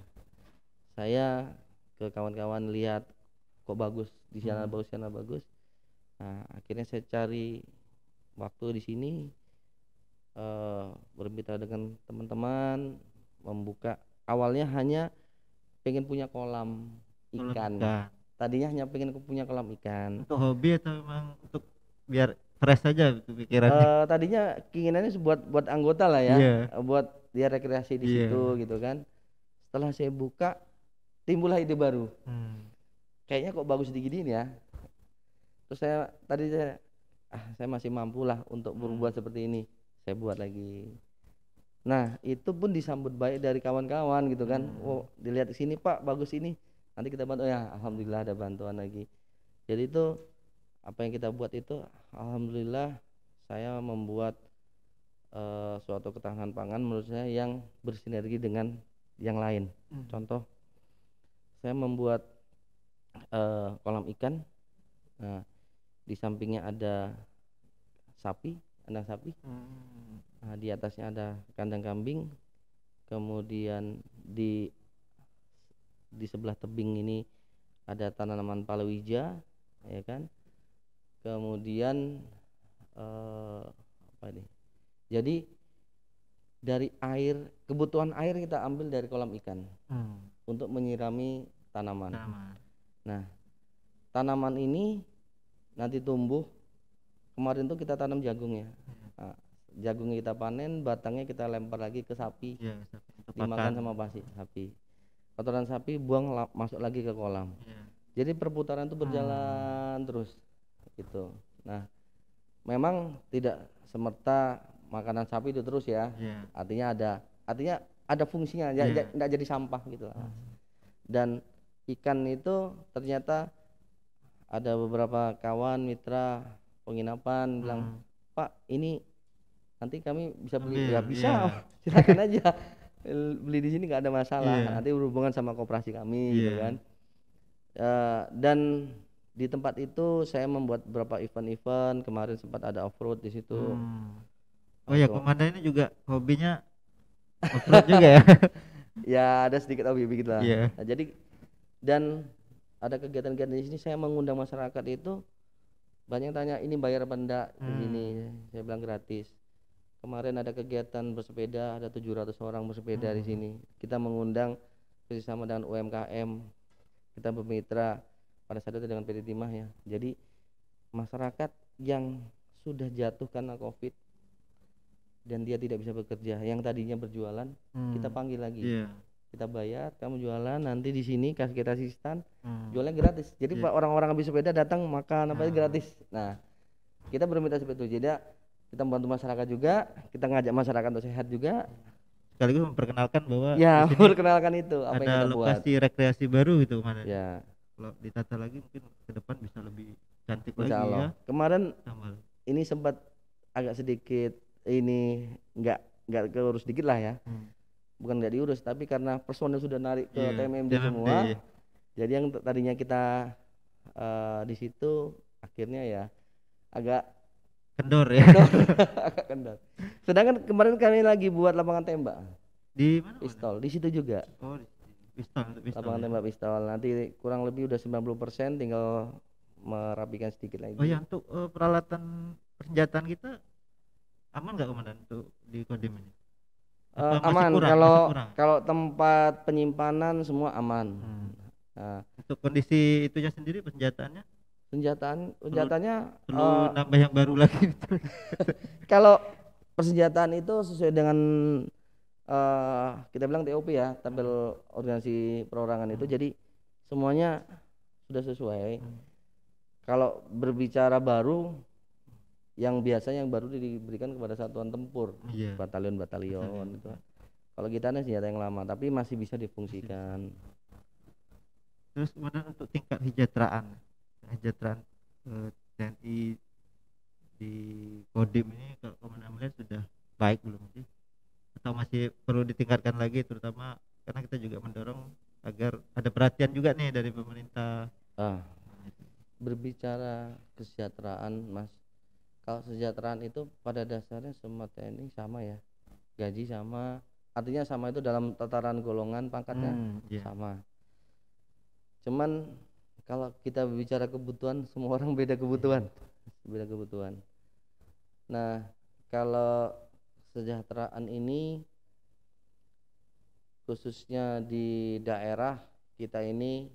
Saya ke kawan-kawan lihat kok bagus di sana, bagus. Nah, akhirnya saya cari waktu di sini, berbicara dengan teman-teman, membuka. Awalnya hanya pengen punya kolam ikan. Tadinya hanya pengen punya kolam ikan. Untuk hobi atau memang untuk biar fresh saja itu pikirannya? Tadinya keinginannya buat anggota lah ya, buat dia rekreasi di situ gitu kan. Setelah saya buka, timbullah ide baru. Kayaknya kok bagus diginiin ya. Terus saya masih mampu lah untuk berbuat seperti ini. Saya buat lagi. Nah, itu pun disambut baik dari kawan-kawan gitu kan. Oh, dilihat di sini Pak, bagus ini. Nanti kita bantu, ya alhamdulillah ada bantuan lagi. Jadi itu apa yang kita buat itu, alhamdulillah saya membuat suatu ketahanan pangan menurut saya yang bersinergi dengan yang lain. Contoh, saya membuat kolam ikan. Nah, di sampingnya ada sapi, kandang sapi. Nah, di atasnya ada kandang kambing. Kemudian di sebelah tebing ini ada tanaman palawija, ya kan. Kemudian apa ini? Jadi dari air, kebutuhan air kita ambil dari kolam ikan untuk menyirami tanaman. Nah, tanaman ini nanti tumbuh. Kemarin tuh kita tanam jagungnya. Nah, jagungnya kita panen, batangnya kita lempar lagi ke sapi, dimakan sama sapi. Kotoran sapi buang masuk lagi ke kolam. Jadi perputaran itu berjalan terus gitu. Nah, memang tidak semerta makanan sapi itu terus ya. Artinya ada fungsinya, tidak jadi sampah gitu. Dan ikan itu ternyata ada beberapa kawan mitra penginapan bilang, Pak, ini nanti kami bisa beli. Ya bisa, silakan aja beli di sini, nggak ada masalah. Nanti berhubungan sama koperasi kami gitu kan. Dan di tempat itu saya membuat beberapa event-event. Kemarin sempat ada off-road di situ. Oh ya, komandan ini juga hobinya off-road juga ya? Ya, ada sedikit hobi begitu lah. Nah, jadi dan ada kegiatan-kegiatan di sini, saya mengundang masyarakat itu. Banyak tanya, ini bayar apa enggak di sini? Saya bilang gratis. Kemarin ada kegiatan bersepeda, ada 700 orang bersepeda di sini. Kita mengundang kerjasama dengan UMKM. Kita bermitra pada saat itu dengan PT Timah ya. Jadi masyarakat yang sudah jatuh karena COVID dan dia tidak bisa bekerja, yang tadinya berjualan, kita panggil lagi. Kita bayar, kamu jualan, nanti di sini kasih kita asisten, jualnya gratis. Jadi orang-orang habis sepeda datang makan apa gratis. Nah, kita bermitra seperti itu. Jadi kita membantu masyarakat juga, kita ngajak masyarakat untuk sehat juga. Sekaligus memperkenalkan bahwa ya, memperkenalkan itu apa ada yang kita lokasi buat. rekreasi baru gitu kemarin. Ya. Kalau ditata lagi mungkin ke depan bisa lebih cantik Insya lagi Allah. ya. Kemarin ini sempat agak sedikit ini nggak keurus dikit lah ya. Bukan nggak diurus, tapi karena personel sudah narik ke TMMD semua. Jadi yang tadinya kita di situ akhirnya ya agak kendor ya. Agak kendor. Sedangkan kemarin kami lagi buat lapangan tembak. Di mana? Pistol, di situ juga. Oh, pistol. Lapangan tembak pistol. Nanti kurang lebih udah 90%, tinggal merapikan sedikit lagi. Oh ya, untuk peralatan persenjataan kita aman nggak komandan untuk di Kodim ini? Aman, kalau tempat penyimpanan semua aman. Nah, untuk kondisi itunya sendiri senjataannya perlu nambah yang baru lagi. Kalau persenjataan itu sesuai dengan kita bilang TOP ya, tabel organisasi perorangan itu, jadi semuanya sudah sesuai. Kalau berbicara baru, yang biasanya yang baru diberikan kepada satuan tempur, batalion itu. Kalau kita nih senjata yang lama, tapi masih bisa difungsikan. Terus kemudian untuk tingkat kesejahteraan TNI di Kodim ini, kalau komandan melihat sudah baik belum sih? Atau masih perlu ditingkatkan lagi, terutama karena kita juga mendorong agar ada perhatian juga nih dari pemerintah. Berbicara kesejahteraan, Mas, kalau kesejahteraan itu pada dasarnya semua TNI sama ya, gaji sama, artinya sama itu dalam tataran golongan pangkatnya sama. Cuman kalau kita bicara kebutuhan, semua orang beda kebutuhan. Nah, kalau kesejahteraan ini khususnya di daerah kita ini,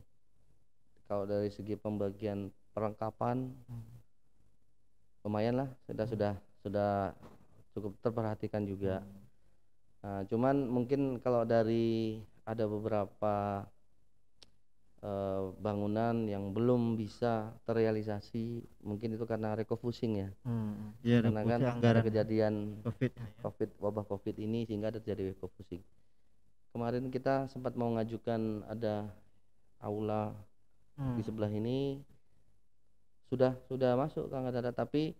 kalau dari segi pembagian perlengkapan lumayan lah, sudah cukup terperhatikan juga. Nah, cuman mungkin kalau dari ada beberapa bangunan yang belum bisa terrealisasi, mungkin itu karena refocusing ya. Karena kan ada kejadian wabah COVID ini sehingga terjadi refocusing. Kemarin kita sempat mau ngajukan ada aula di sebelah ini sudah masuk Kang Dada, tapi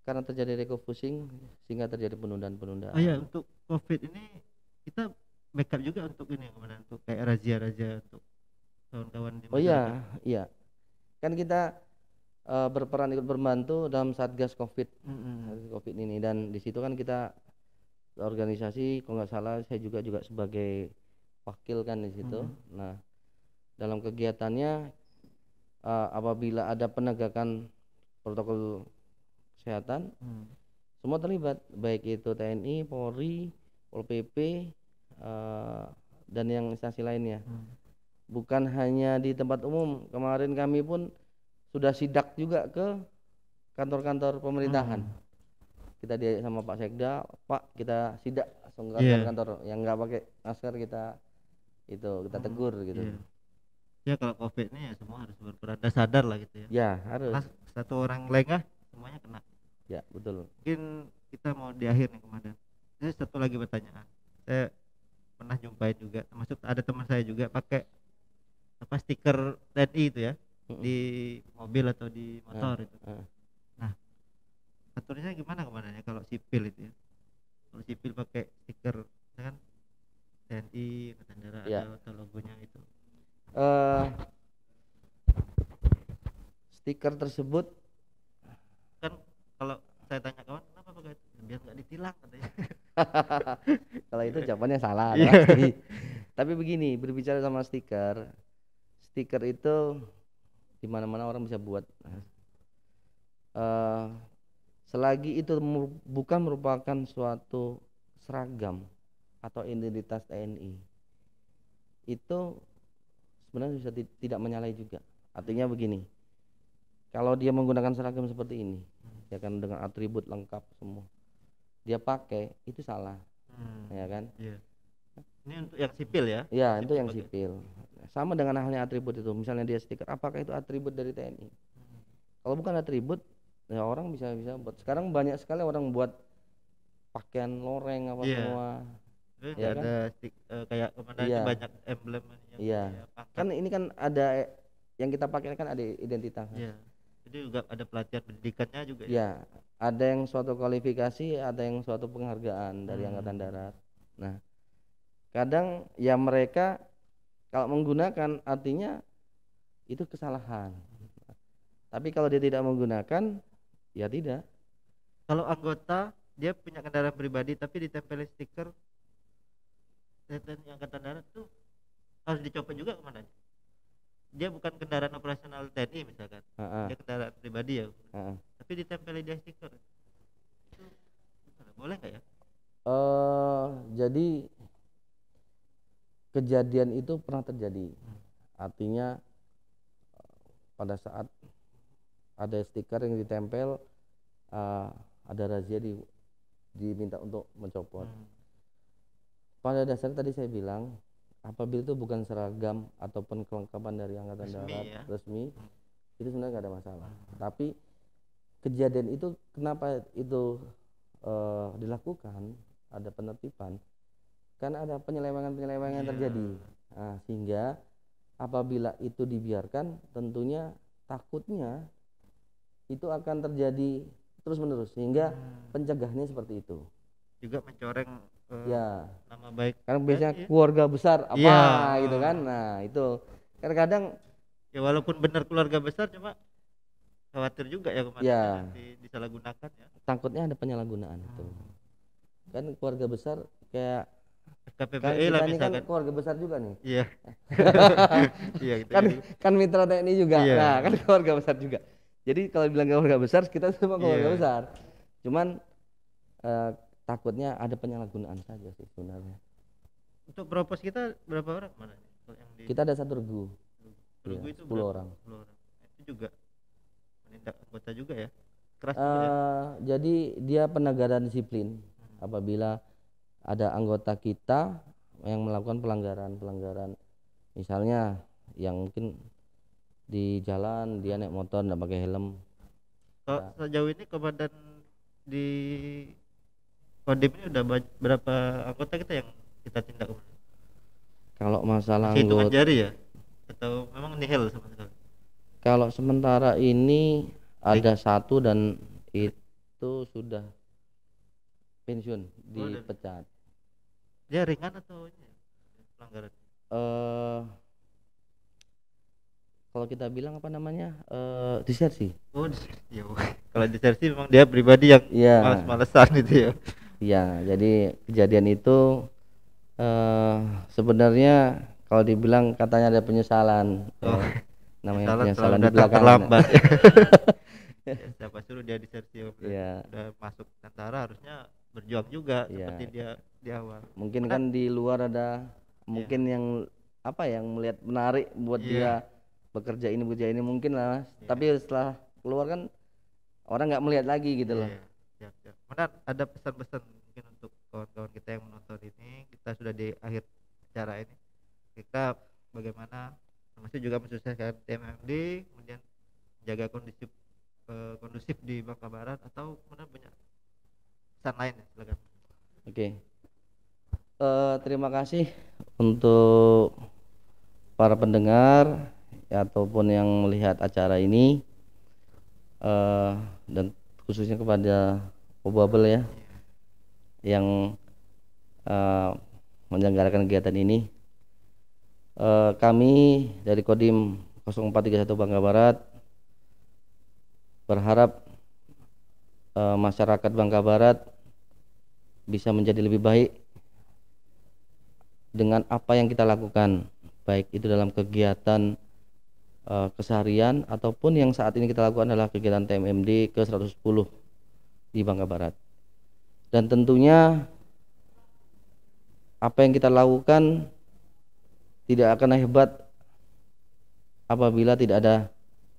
karena terjadi refocusing sehingga terjadi penundaan-penundaan. Oh iya, untuk COVID ini kita backup juga untuk ini kemudian untuk kayak razia-razia untuk kawan-kawan di Oh masyarakat. iya, kan kita berperan ikut membantu dalam Satgas COVID ini, dan di situ kan kita organisasi, kalau nggak salah saya juga sebagai wakil kan di situ. Nah, dalam kegiatannya apabila ada penegakan protokol kesehatan, semua terlibat, baik itu TNI, Polri, Pol PP, dan yang instansi lainnya. Bukan hanya di tempat umum, kemarin kami pun sudah sidak juga ke kantor-kantor pemerintahan. Kita diajak sama Pak Sekda, Pak kita sidak langsung ke kantor-kantor yang nggak pakai masker, kita tegur gitu. Ya kalau COVID ini ya semua harus berperan, sadar lah gitu ya. Ya harus. Mas, satu orang lengah semuanya kena. Ya betul. Mungkin kita mau di akhir nih komandan. Saya satu lagi pertanyaan. Saya pernah jumpain juga, termasuk ada teman saya juga pakai stiker TNI itu ya di mobil atau di motor itu. Nah, aturnya gimana komandannya kalau sipil itu ya? Kalau sipil pakai stiker kan TNI, Angkatan Darat atau logonya itu. Stiker tersebut kan kalau saya tanya kawan kenapa pakai itu, biar nggak ditilang katanya. Kalau itu jawabannya salah. Tapi begini, berbicara sama stiker itu di mana-mana orang bisa buat. Selagi itu bukan merupakan suatu seragam atau identitas TNI, itu sebenarnya bisa tidak menyalahi juga. Artinya begini, kalau dia menggunakan seragam seperti ini, ya kan, dengan atribut lengkap semua, dia pakai, itu salah. Ya kan? Ini untuk yang sipil ya? Ya, itu yang sipil. Sama dengan halnya atribut itu. Misalnya dia stiker, apakah itu atribut dari TNI? Kalau bukan atribut, ya orang bisa buat. Sekarang banyak sekali orang buat pakaian loreng apa semua. Ya kan? Ada kayak komandannya banyak emblem. Iya. Kan ini kan ada yang kita pakai kan ada identitas. Iya. Jadi juga ada pelatihan pendidikannya juga ya. Iya. Ada yang suatu kualifikasi, ada yang suatu penghargaan dari Angkatan Darat. Nah, kadang ya mereka kalau menggunakan artinya itu kesalahan. Tapi kalau dia tidak menggunakan, ya tidak. Kalau anggota dia punya kendaraan pribadi tapi ditempelin stiker TNI Angkatan Darat tuh harus dicopot juga komandan. Dia bukan kendaraan operasional TNI misalkan, dia kendaraan pribadi ya, tapi ditempelin dia stiker. Itu boleh nggak ya? Jadi kejadian itu pernah terjadi. Artinya pada saat ada stiker yang ditempel, ada razia diminta untuk mencopot. Pada dasarnya tadi saya bilang, apabila itu bukan seragam ataupun kelengkapan dari Angkatan Darat resmi, itu sebenarnya nggak ada masalah. Tapi kejadian itu kenapa itu dilakukan, ada penertiban, karena ada penyelewengan terjadi. Nah, sehingga apabila itu dibiarkan, tentunya takutnya itu akan terjadi terus menerus, sehingga pencegahannya seperti itu. Juga mencoreng nama baik. Karena biasanya keluarga besar gitu kan. Nah, itu kadang-kadang ya walaupun benar keluarga besar, cuma khawatir juga ya kemarin disalahgunakan ya. Takutnya ada penyalahgunaan itu. Kan keluarga besar kayak KPPI lah misalkan. Kan keluarga besar juga nih. Iya. Iya gitu. Kan mitra TNI juga. Nah, kan keluarga besar juga. Jadi kalau bilang keluarga besar, kita semua keluarga besar. Cuman takutnya ada penyalahgunaan saja sih sebenarnya. Untuk propos kita berapa orang mana? Kita ada satu regu. Regu itu 10 orang. 10 orang. Itu juga menindak anggota juga ya. Keras jadi dia penegakan disiplin. Apabila ada anggota kita yang melakukan pelanggaran, misalnya yang mungkin di jalan dia naik motor nggak pakai helm. Kalau sejauh ini komandan di Kodim ini udah berapa anggota kita yang kita tindak? Kalau masalah hitungan jari ya? Atau memang nihil sama sekali? Kalau sementara ini ada satu dan itu sudah pensiun, udah. dipecat. Dia ringan atau ini pelanggaran? eh Kalau kita bilang apa namanya, disersi. Oh, ya. Kalau disersi memang dia pribadi yang Iya, males-malesan gitu ya. iya. Jadi kejadian itu sebenarnya kalau dibilang katanya ada penyesalan, Oh, namanya salah selalu penyesalan di datang belakangan. terlambat. Ya, siapa suruh dia disersi? Iya, Udah masuk tentara harusnya berjuang juga iya. seperti dia di awal. Mungkin Karena kan di luar ada mungkin yang apa yang melihat menarik buat iya, dia bekerja ini mungkin lah. iya, Tapi setelah keluar kan orang nggak melihat lagi gitu loh. iya, siap, siap. Mana ada pesan-pesan mungkin untuk kawan-kawan kita yang menonton ini? Kita sudah di akhir acara ini. Kita bagaimana termasuk juga mensukseskan TMMD, kemudian jaga kondusif di Bangka Barat, atau mana banyak pesan lain ya, silakan. Oke. Terima kasih untuk para pendengar ataupun yang melihat acara ini, dan khususnya kepada Obabel ya yang menyelenggarakan kegiatan ini. Kami dari Kodim 0431 Bangka Barat berharap masyarakat Bangka Barat bisa menjadi lebih baik dengan apa yang kita lakukan, baik itu dalam kegiatan keseharian ataupun yang saat ini kita lakukan adalah kegiatan TMMD ke 110 di Bangka Barat. Dan tentunya apa yang kita lakukan tidak akan hebat apabila tidak ada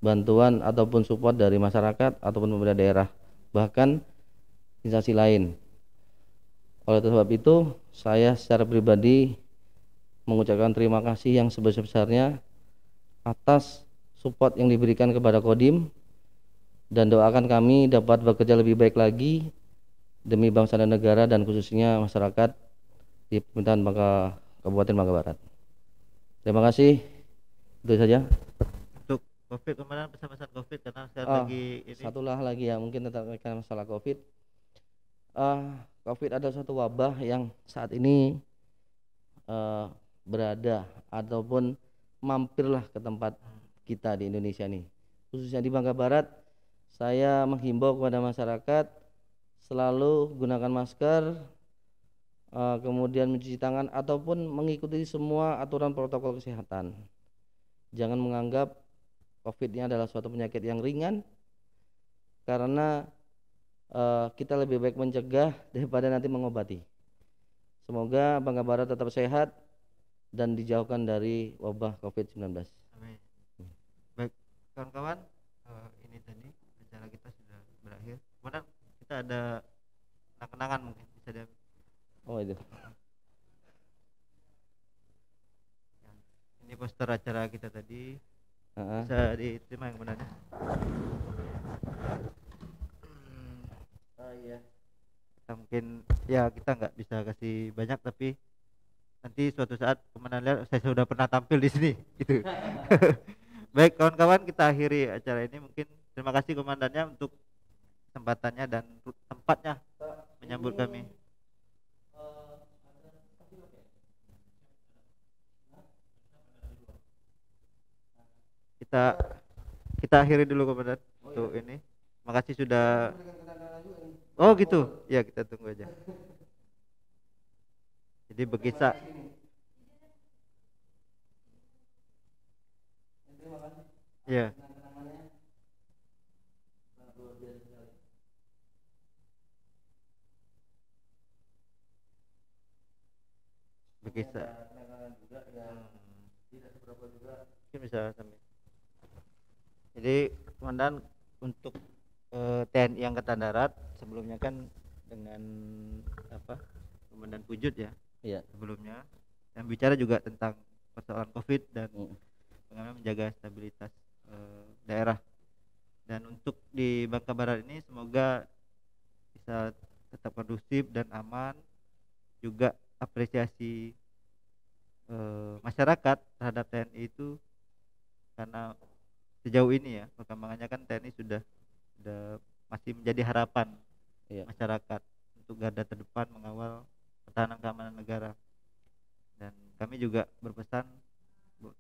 bantuan ataupun support dari masyarakat ataupun pemerintah daerah, bahkan instansi lain. Oleh sebab itu, saya secara pribadi mengucapkan terima kasih yang sebesar-besarnya atas support yang diberikan kepada Kodim, dan doakan kami dapat bekerja lebih baik lagi demi bangsa dan negara dan khususnya masyarakat di pemerintahan Kabupaten Bangka Barat. Terima kasih. Itu saja. Untuk COVID kemarin, pesan-pesan COVID karena saya lagi ini. Satulah lagi ya, mungkin tentang masalah COVID. COVID adalah suatu wabah yang saat ini berada ataupun mampirlah ke tempat kita di Indonesia nih, khususnya di Bangka Barat. Saya menghimbau kepada masyarakat selalu gunakan masker, kemudian mencuci tangan ataupun mengikuti semua aturan protokol kesehatan. Jangan menganggap COVID ini adalah suatu penyakit yang ringan, karena kita lebih baik mencegah daripada nanti mengobati. Semoga Bangka Barat tetap sehat dan dijauhkan dari wabah COVID-19. Amin. Baik kawan-kawan, ini tadi acara kita sudah berakhir. Kemudian kita ada kenang-kenangan mungkin bisa dia. Oh itu. Ini poster acara kita tadi. Bisa diterima yang benarnya. Iya. Kita mungkin ya kita nggak bisa kasih banyak, tapi nanti suatu saat kemenangan lihat saya sudah pernah tampil di sini gitu. Baik kawan-kawan, kita akhiri acara ini. Mungkin terima kasih komandannya untuk kesempatannya dan tempatnya menyambut kami. Kita akhiri dulu komandan untuk ini. Makasih sudah. Oh gitu ya, kita tunggu aja. Jadi berkisah. Ya. Berkisah. Mungkin bisa sambil. Jadi komandan untuk TNI Angkatan Darat sebelumnya kan dengan apa Komandan Pujut ya. Iya. Sebelumnya yang bicara juga tentang persoalan COVID dan bagaimana menjaga stabilitas daerah. Dan untuk di Bangka Barat ini semoga bisa tetap kondusif dan aman. Juga apresiasi masyarakat terhadap TNI itu, karena sejauh ini ya perkembangannya kan TNI sudah masih menjadi harapan Iya. masyarakat untuk garda terdepan mengawal pertahanan keamanan negara. Dan kami juga berpesan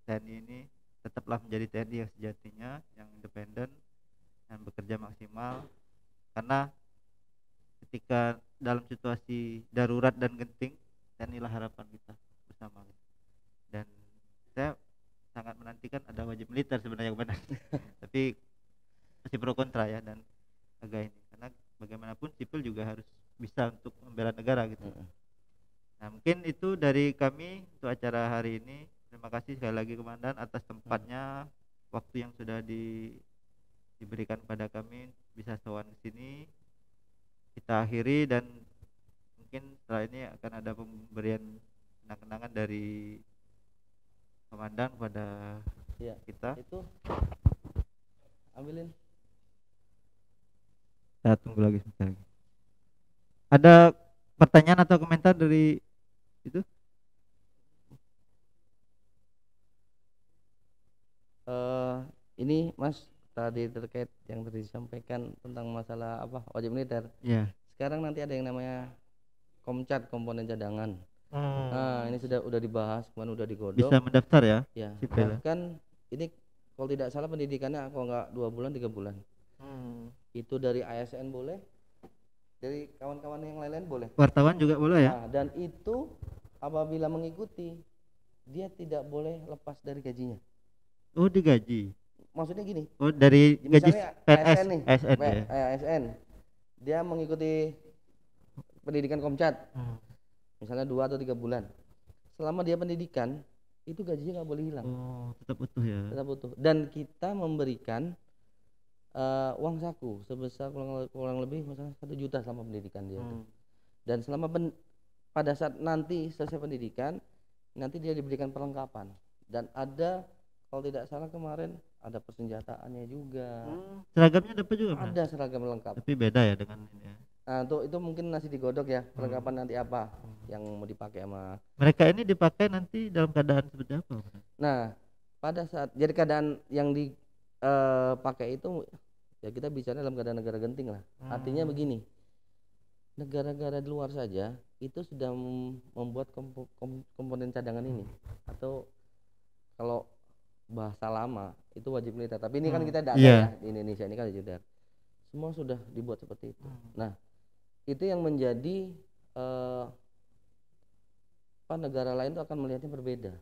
TNI ini tetaplah menjadi TNI yang sejatinya, yang independen dan bekerja maksimal, karena ketika dalam situasi darurat dan genting, TNI lah harapan kita bersama. Dan saya sangat menantikan ada wajib militer sebenarnya yang benar tapi masih pro kontra ya, dan agak ini karena bagaimanapun sipil juga harus bisa untuk membela negara gitu. Nah mungkin itu dari kami untuk acara hari ini. Terima kasih sekali lagi Komandan atas tempatnya, waktu yang sudah diberikan pada kami bisa sowan ke sini. Kita akhiri dan mungkin setelah ini akan ada pemberian kenang-kenangan dari Komandan kepada kita. Itu ambilin. Saya tunggu lagi sebentar lagi. Ada pertanyaan atau komentar dari itu? Ini Mas, tadi terkait yang tadi disampaikan tentang masalah apa wajib militer. Iya. Sekarang nanti ada yang namanya Komcat, komponen cadangan. Nah, ini udah dibahas, kemarin udah digodok. Bisa mendaftar ya? Ya. Sipil. Bahkan ini kalau tidak salah pendidikannya kalau nggak 2 bulan 3 bulan. Itu dari ASN boleh, dari kawan-kawan yang lain-lain boleh. Wartawan juga boleh ya? Nah, dan itu apabila mengikuti dia tidak boleh lepas dari gajinya. Oh, digaji. Maksudnya gini. Oh, dari gaji PNS ASN nih. ASN ya. ASN. Dia mengikuti pendidikan Komcat. Misalnya 2 atau 3 bulan. Selama dia pendidikan, itu gajinya nggak boleh hilang. Oh, tetap utuh ya. Tetap utuh. Dan kita memberikan uang saku sebesar kurang lebih misalnya 1 juta selama pendidikan dia. Dan selama pada saat nanti selesai pendidikan, nanti dia diberikan perlengkapan. Dan ada, kalau tidak salah kemarin ada persenjataannya juga. Seragamnya dapat juga? Ada seragam lengkap. Tapi beda ya dengan ini ya. Nah, itu mungkin masih digodok ya, perlengkapan nanti apa yang mau dipakai sama mereka ini. Dipakai nanti dalam keadaan seperti apa? Nah, pada saat jadi keadaan yang dipakai itu ya kita bicara dalam keadaan negara genting lah. Artinya begini, negara-negara di luar saja itu sudah membuat komponen cadangan ini, atau kalau bahasa lama itu wajib militer. Tapi ini kan kita tidak ada ya di Indonesia, ini kan militer. Semua sudah dibuat seperti itu. Nah, itu yang menjadi negara lain itu akan melihatnya berbeda.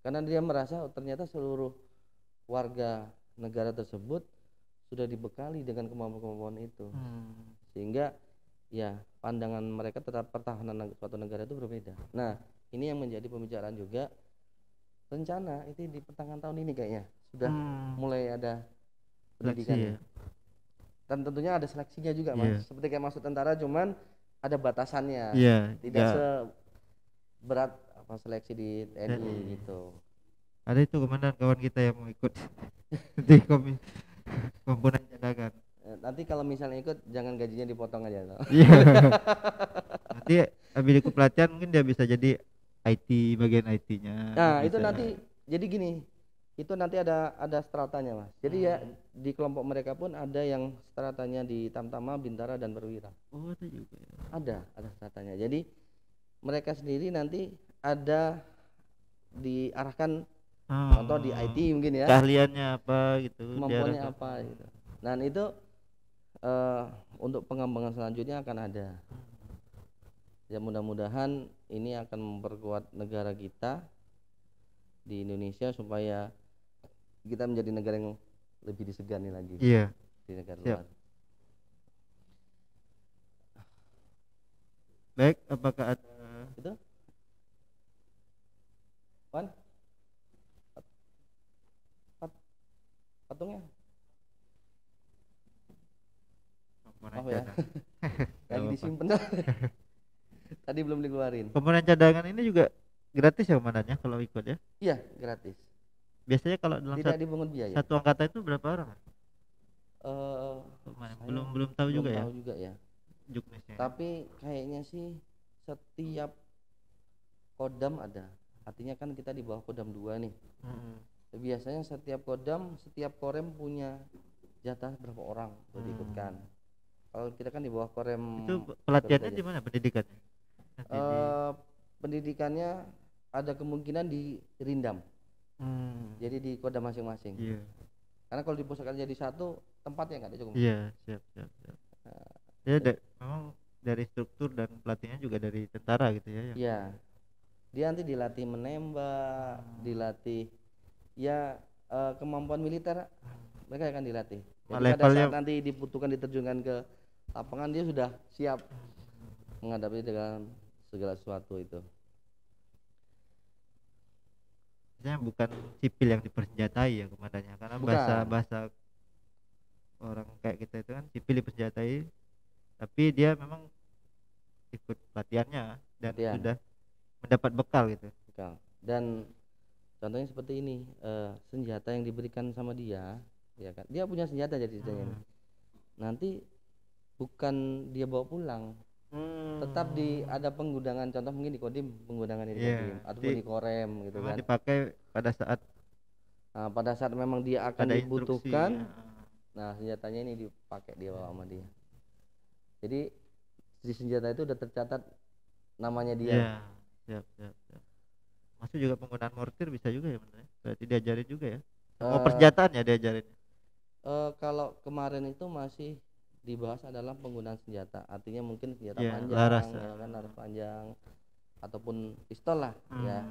Karena dia merasa ternyata seluruh warga negara tersebut sudah dibekali dengan kemampuan-kemampuan itu. Sehingga ya pandangan mereka terhadap pertahanan suatu negara itu berbeda. Nah, ini yang menjadi pembicaraan juga. Rencana itu di pertengahan tahun ini kayaknya sudah mulai ada pendidikan. Dan tentunya ada seleksinya juga, Mas. Seperti kayak masuk tentara, cuman ada batasannya. Tidak seberat apa seleksi di TNI gitu. Ada itu komandan kawan kita yang mau ikut di komponen cadangan. Nanti kalau misalnya ikut jangan gajinya dipotong aja. Iya. Nanti habis ikut pelatihan mungkin dia bisa jadi IT, bagian IT-nya. Nah, itu nanti jadi gini. Itu nanti ada stratanya, Mas. Jadi ya di kelompok mereka pun ada yang stratanya di Tamtama, Bintara dan Perwira. Oh, ada juga ya. Ada stratanya. Jadi mereka sendiri nanti ada diarahkan contoh di IT mungkin ya. Keahliannya apa gitu. Kemampuannya apa gitu. Nah, itu untuk pengembangan selanjutnya akan ada. Ya mudah-mudahan ini akan memperkuat negara kita di Indonesia supaya kita menjadi negara yang lebih disegani lagi. Iya. Di negara luar. Baik, apakah ada itu? Wan? Patungnya? Oh ya. Lagi disimpan. Tadi belum dikeluarin. Komponen cadangan ini juga gratis ya komandannya kalau ikut ya? Iya, gratis. Biasanya kalau dalam tidak dipungut biaya. Satu angkatan itu berapa orang? Belum tahu juga ya. Tahu juga ya. Juknisnya. Tapi kayaknya sih setiap kodam ada. Artinya kan kita di bawah kodam 2 nih. Biasanya setiap kodam, setiap korem punya jatah berapa orang untuk diikutkan. Kalau kita kan di bawah Korem. Itu pelatihannya Garuda di mana pendidikannya? Nanti di Eh, pendidikannya ada kemungkinan di Rindam, jadi di Kodam masing-masing. iya. Karena kalau di pusat jadi satu tempatnya nggak ada cukup. Iya, siap, siap, siap. Dia memang dari struktur dan pelatihnya juga dari tentara gitu ya. Iya. Dia nanti dilatih menembak, dilatih ya kemampuan militer mereka akan dilatih. Jadi pada saat nanti dibutuhkan diterjunkan ke lapangan dia sudah siap menghadapi dengan segala sesuatu itu. Sebenarnya bukan sipil yang dipersenjatai ya komandannya, karena bahasa orang kayak kita itu kan sipil dipersenjatai, tapi dia memang ikut pelatihannya dan sudah mendapat bekal gitu. Dan contohnya seperti ini, senjata yang diberikan sama dia, ya kan? Dia punya senjata jadi nanti bukan dia bawa pulang, tetap ada penggunaan, contoh mungkin di Kodim penggunaan di Kodim ataupun di Korem gitu kan. Dipakai pada saat memang dia akan dibutuhkan. Nah senjatanya ini dipakai dia bawa sama dia. Jadi di senjata itu udah tercatat namanya dia. Siap. Masuk juga penggunaan mortir bisa juga ya benar. Berarti diajarin juga ya. Persenjataan ya diajarin. Kalau kemarin itu masih dibahas adalah penggunaan senjata, artinya mungkin senjata panjang, laras panjang ataupun pistol lah ya.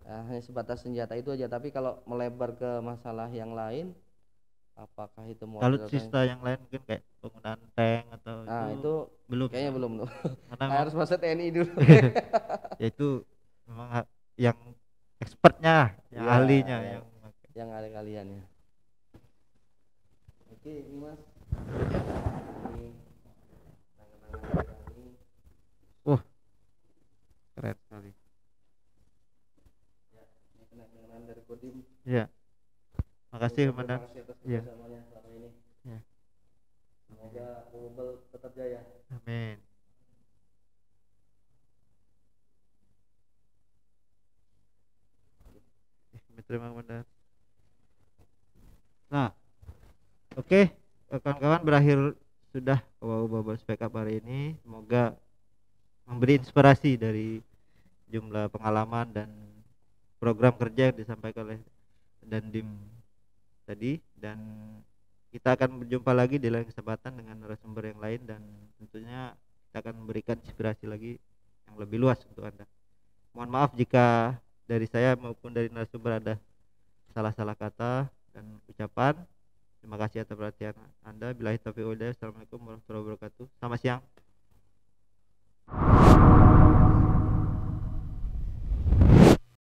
Hanya sebatas senjata itu aja. Tapi kalau melebar ke masalah yang lain, apakah itu alutsista yang lain mungkin kayak penggunaan tank atau itu belum, kayaknya belum tuh. Harus masuk TNI dulu. Ya itu memang yang expertnya, yang ahlinya, yang ada kalian ya. Oke, ini Mas. Ini tangan-tangan ini. Keren sekali. Ya, ini kenang-kenangan dari Kodim. Iya. Makasih komandan. Iya. Selama ini. Ya. Semoga Bubble tetap jaya. Amin. Terima komandan. Nah, oke, kawan-kawan, berakhir sudah Bubble Speak Up hari ini. Semoga memberi inspirasi dari jumlah pengalaman dan program kerja yang disampaikan oleh Dandim tadi, dan kita akan berjumpa lagi di lain kesempatan dengan narasumber yang lain, dan tentunya kita akan memberikan inspirasi lagi yang lebih luas untuk Anda. Mohon maaf jika dari saya maupun dari narasumber ada salah-salah kata dan ucapan. Terima kasih atas perhatian Anda. Billahi taufiq wal hidayah. Assalamualaikum warahmatullahi wabarakatuh. Selamat siang.